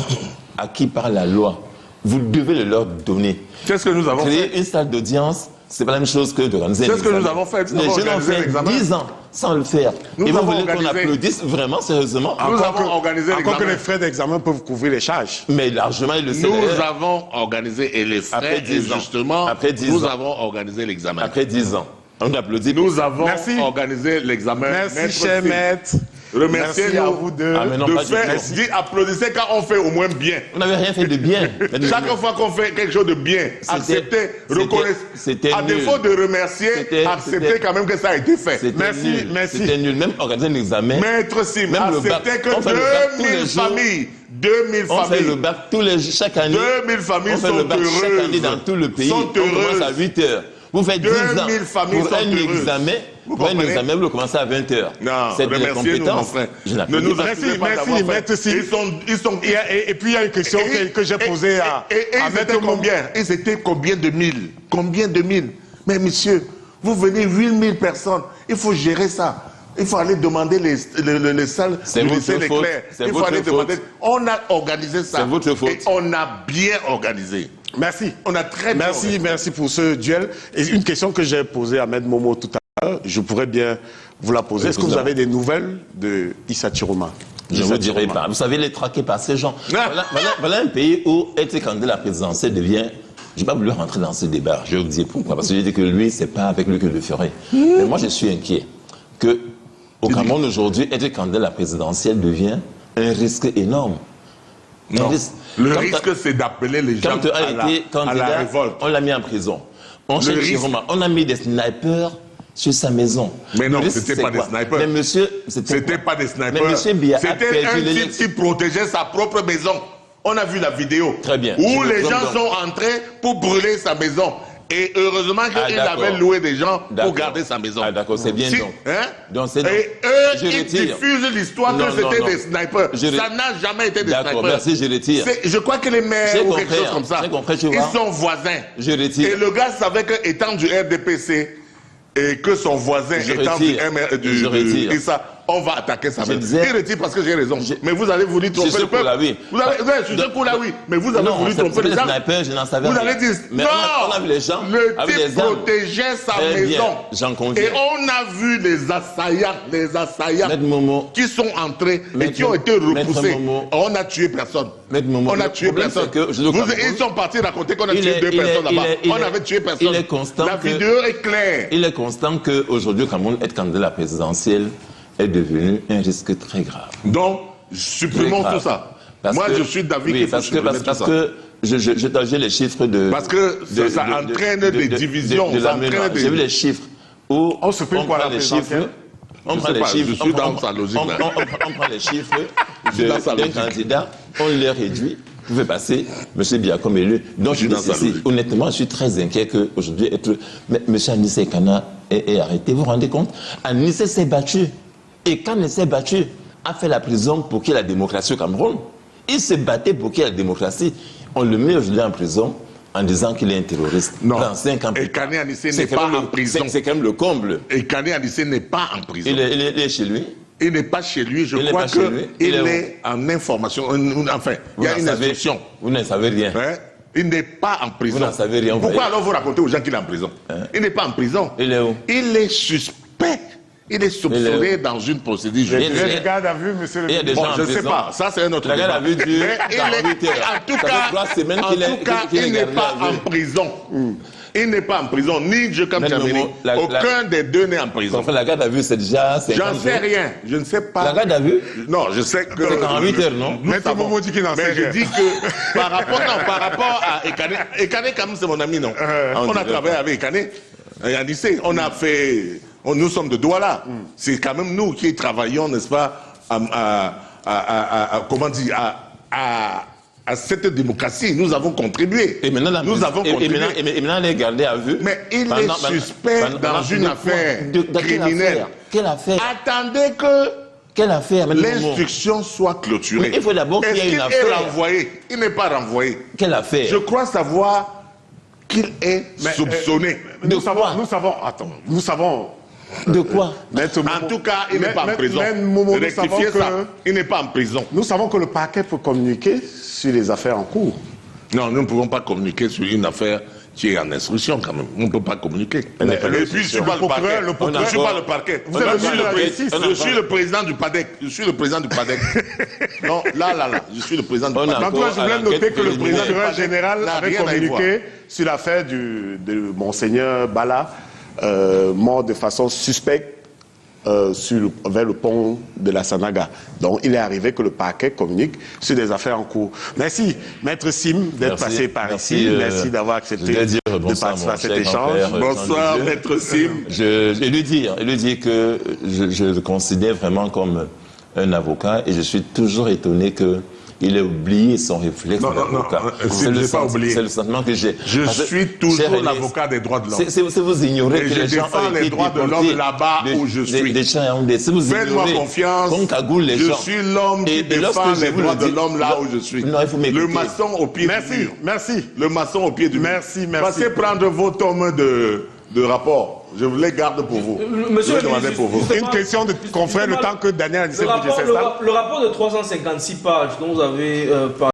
acquis par la loi, vous devez le leur donner. Qu'est-ce que nous avons fait? Créer une salle d'audience, c'est pas la même chose que d'organiser un examen. Qu'est-ce que nous avons fait? Les jeunes ont fait 10 ans sans le faire. Et vous voulez qu'on applaudisse vraiment sérieusement? Nous avons organisé l'examen. Encore que les frais d'examen peuvent couvrir les charges. Mais largement, il le sait. Nous avons organisé, et les frais, après 10 ans. Justement, après 10 nous ans. avons organisé l'examen. Après 10 ans. On applaudit. Nous avons organisé l'examen. Merci, cher maître. Remerciez-nous à vous deux. de faire. Applaudissez quand on fait au moins bien. On n'avait rien fait de bien. Chaque fois qu'on fait quelque chose de bien, acceptez, reconnaissez. À défaut de remercier, acceptez quand même que ça a été fait. Merci. C'était nul. Même organiser un examen. Maître Sim, acceptez que 2000 familles. 2000 on familles. fait le bac chaque année. 2000 familles sont heureuses. Chaque année dans tout le pays. On commence à 8 heures. Vous faites 10 ans pour un examen. Pour un examen, vous commencez à 20 heures. Non, c'est de compétence. Ne nous accusez pas d'avoir fait. Ils sont. Et puis il y a une question que j'ai posée à Maître combien? Ils étaient combien de mille? Combien de mille? Mais monsieur, vous venez 8000 personnes. Il faut gérer ça. Il faut aller demander les salles du lycée Leclerc. Il faut aller demander. On a organisé ça. C'est votre faute. Et on a bien organisé. Merci. On a très bien organisé. Merci pour ce duel. Et une question que j'ai posée à Maître Momo tout à l'heure, je pourrais bien vous la poser. Est-ce que vous avez des nouvelles de Issa Chiroma? Je ne vous dirai pas. Vous savez, les traquer par ces gens. Voilà un pays où être candidat à la présidentielle devient... Je n'ai pas voulu rentrer dans ce débat. Je vais vous dire pourquoi. Parce que j'ai dit que lui, c'est pas avec lui que je le ferai. Mais moi, je suis inquiet que au Cameroun aujourd'hui, être candidat à la présidentielle devient un risque énorme. Non. Le risque, c'est d'appeler les gens à la révolte. On l'a mis en prison. On a mis des snipers sur sa maison. Mais non, c'était pas des snipers. Mais monsieur, c'était pas des snipers. Mais monsieur Biya c'était un type qui protégeait sa propre maison. On a vu la vidéo. Très bien. Où les gens sont entrés pour brûler sa maison. Et heureusement qu'il avait loué des gens pour garder sa maison. Ah d'accord, c'est bien donc. Donc c'est et eux, ils diffusent l'histoire que c'était des snipers. Ça n'a jamais été des snipers. D'accord, merci, je retire. Je crois que les maires ou quelque chose comme ça, ils sont voisins. Je retire. Et le gars savait qu'étant du RDPC et que son voisin étant du Issa, on va attaquer sa maison. Il retire parce que j'ai raison. Mais vous allez voulu tromper le peuple. Vous avez, je suis pour la oui. Mais vous avez voulu tromper les gens. Je n'en savais vous avez dit non. On a vu les gens. Le type protégeait sa maison. J'en conviens. Et on a vu les assaillants qui sont entrés et qui ont été repoussés. On n'a tué personne. On n'a tué personne. Ils sont partis raconter qu'on a tué 2 personnes là-bas. On n'avait tué personne. La vidéo est claire. Il est constant qu'aujourd'hui, au Cameroun, être candidat à la présidentielle est devenu un risque très grave. Donc, supprimons tout ça. Moi, je suis d'avis qu'il faut supprimer tout ça. Parce que j'ai les chiffres de... Parce que ça entraîne des divisions. J'ai vu les chiffres où on se fait quoi la présidentielle? On prend les chiffres. Je suis dans sa logique. On prend les chiffres d'un candidat, on les réduit. Vous pouvez passer, M. Biya comme élu. Donc, honnêtement, je suis très inquiet qu'aujourd'hui, M. Anissé Kana est arrêté. Vous vous rendez compte? Anissé s'est battu. Et quand il s'est battu, a fait la prison pour qu'il y ait la démocratie au Cameroun. Il se battait pour qu'il y ait la démocratie. On le met aujourd'hui en prison en disant qu'il est un terroriste. Non. Dans 5 ans. Et Kane Anissé n'est pas en prison. C'est quand même le comble. Et Kane Anissé n'est pas en prison. Il est chez lui. Il n'est pas chez lui. Je Il n'est crois pas chez lui. qu'il est en information. Enfin, il y a une instruction. Vous n'en savez rien. Hein? Il n'est pas en prison. Vous n'en savez rien. Pourquoi alors vous racontez aux gens qu'il est en prison? Il n'est pas en prison. Il est où? Il est suspect. Il est soupçonné dans une procédure judiciaire. Il y a des gardes à vue, monsieur le Il y a des ministre. gens Bon, en je ne sais prison. pas. Ça, c'est un autre La garde à débat. vue dure Mais 48 heures. en tout Ça cas, fait 3 semaines qu'il est il n'est gardé pas à vue. en prison. Il n'est pas en prison, ni Jokam Mais Tchameni. non, Aucun des deux n'est en prison. Enfin, la garde à vue, c'est déjà... J'en sais rien. Je ne sais pas. La garde à vue, Non, je sais que... c'est 48 heures, non? Nous Maître savons. Momo dit qu'il n'en sait Mais je rien. dis que par rapport à Ekane, Ekane quand même c'est mon ami, non? On a travaillé avec Ekane. Et Anissé, on a fait... Nous sommes de Douala. C'est quand même nous qui travaillons, n'est-ce pas, comment dire, à cette démocratie. Nous avons contribué. Et maintenant, nous avons contribué. et maintenant, il est gardé à vue. Mais il est suspect dans une affaire criminelle. Quelle affaire? Attendez que Quelle affaire? l'instruction soit clôturée. Mais il faut d'abord qu'il y ait Est-ce une qu'il affaire. est renvoyé? Il n'est pas renvoyé. Quelle affaire? Je crois savoir qu'il est soupçonné. Nous savons. De quoi? Maître Momo, En tout cas, il n'est pas en prison. Maître Momo, nous savons Rectifiez que- ça. Il n'est pas en prison. Nous savons que le parquet peut communiquer sur les affaires en cours. Non, nous ne pouvons pas communiquer sur une affaire qui est en instruction quand même. On ne peut pas communiquer. Mais Et puis, je ne suis pas le parquet. le procureur- Je ne suis pas le parquet. Vous êtes le ministre de la Justice. Je suis le président du PADEC. Je suis le président du PADEC. Non, là. Je suis le président du On a PADEC. En tout cas, je voulais noter que le procureur général n'a avait rien à y voir. communiqué sur l'affaire de Monseigneur Bala, mort de façon suspecte vers le pont de la Sanaga. Donc, il est arrivé que le parquet communique sur des affaires en cours. Merci, Maître Sim, d'être Merci. passé par Merci, ici. Merci d'avoir accepté je dois dire de bonsoir, participer à mon cet cher échange. grand-père, Bonsoir, Jean Maître Sim. Et lui dire que je le considère vraiment comme un avocat et je suis toujours étonné qu'il ait oublié son réflexe Non, d'avocat. je n'ai pas oublié. C'est le sentiment que j'ai. Je Parce que, suis toujours cher Elias, l'avocat des droits de l'homme. C'est vous ignorez Et que je les gens défends ont les été droits de l'homme déportés là-bas où je suis. Des gens Yaoundé. Si vous Faites-moi ignorez confiance. qu'on cagoule les Je gens. suis l'homme qui Et lorsque défend je les vous le droits de dis- l'homme là où je suis. Non, il faut m'écouter. Le maçon au pied du mur. Merci. Le maçon au pied du mur. Merci. Passez prendre vos tomes de rapport. Je vous les garde pour vous. Monsieur je le demandais ministre, pour vous. justement, Une question de confrère, le temps que Daniel Anissé le vous dise rapport, ça. le rapport de 356 pages dont vous avez parlé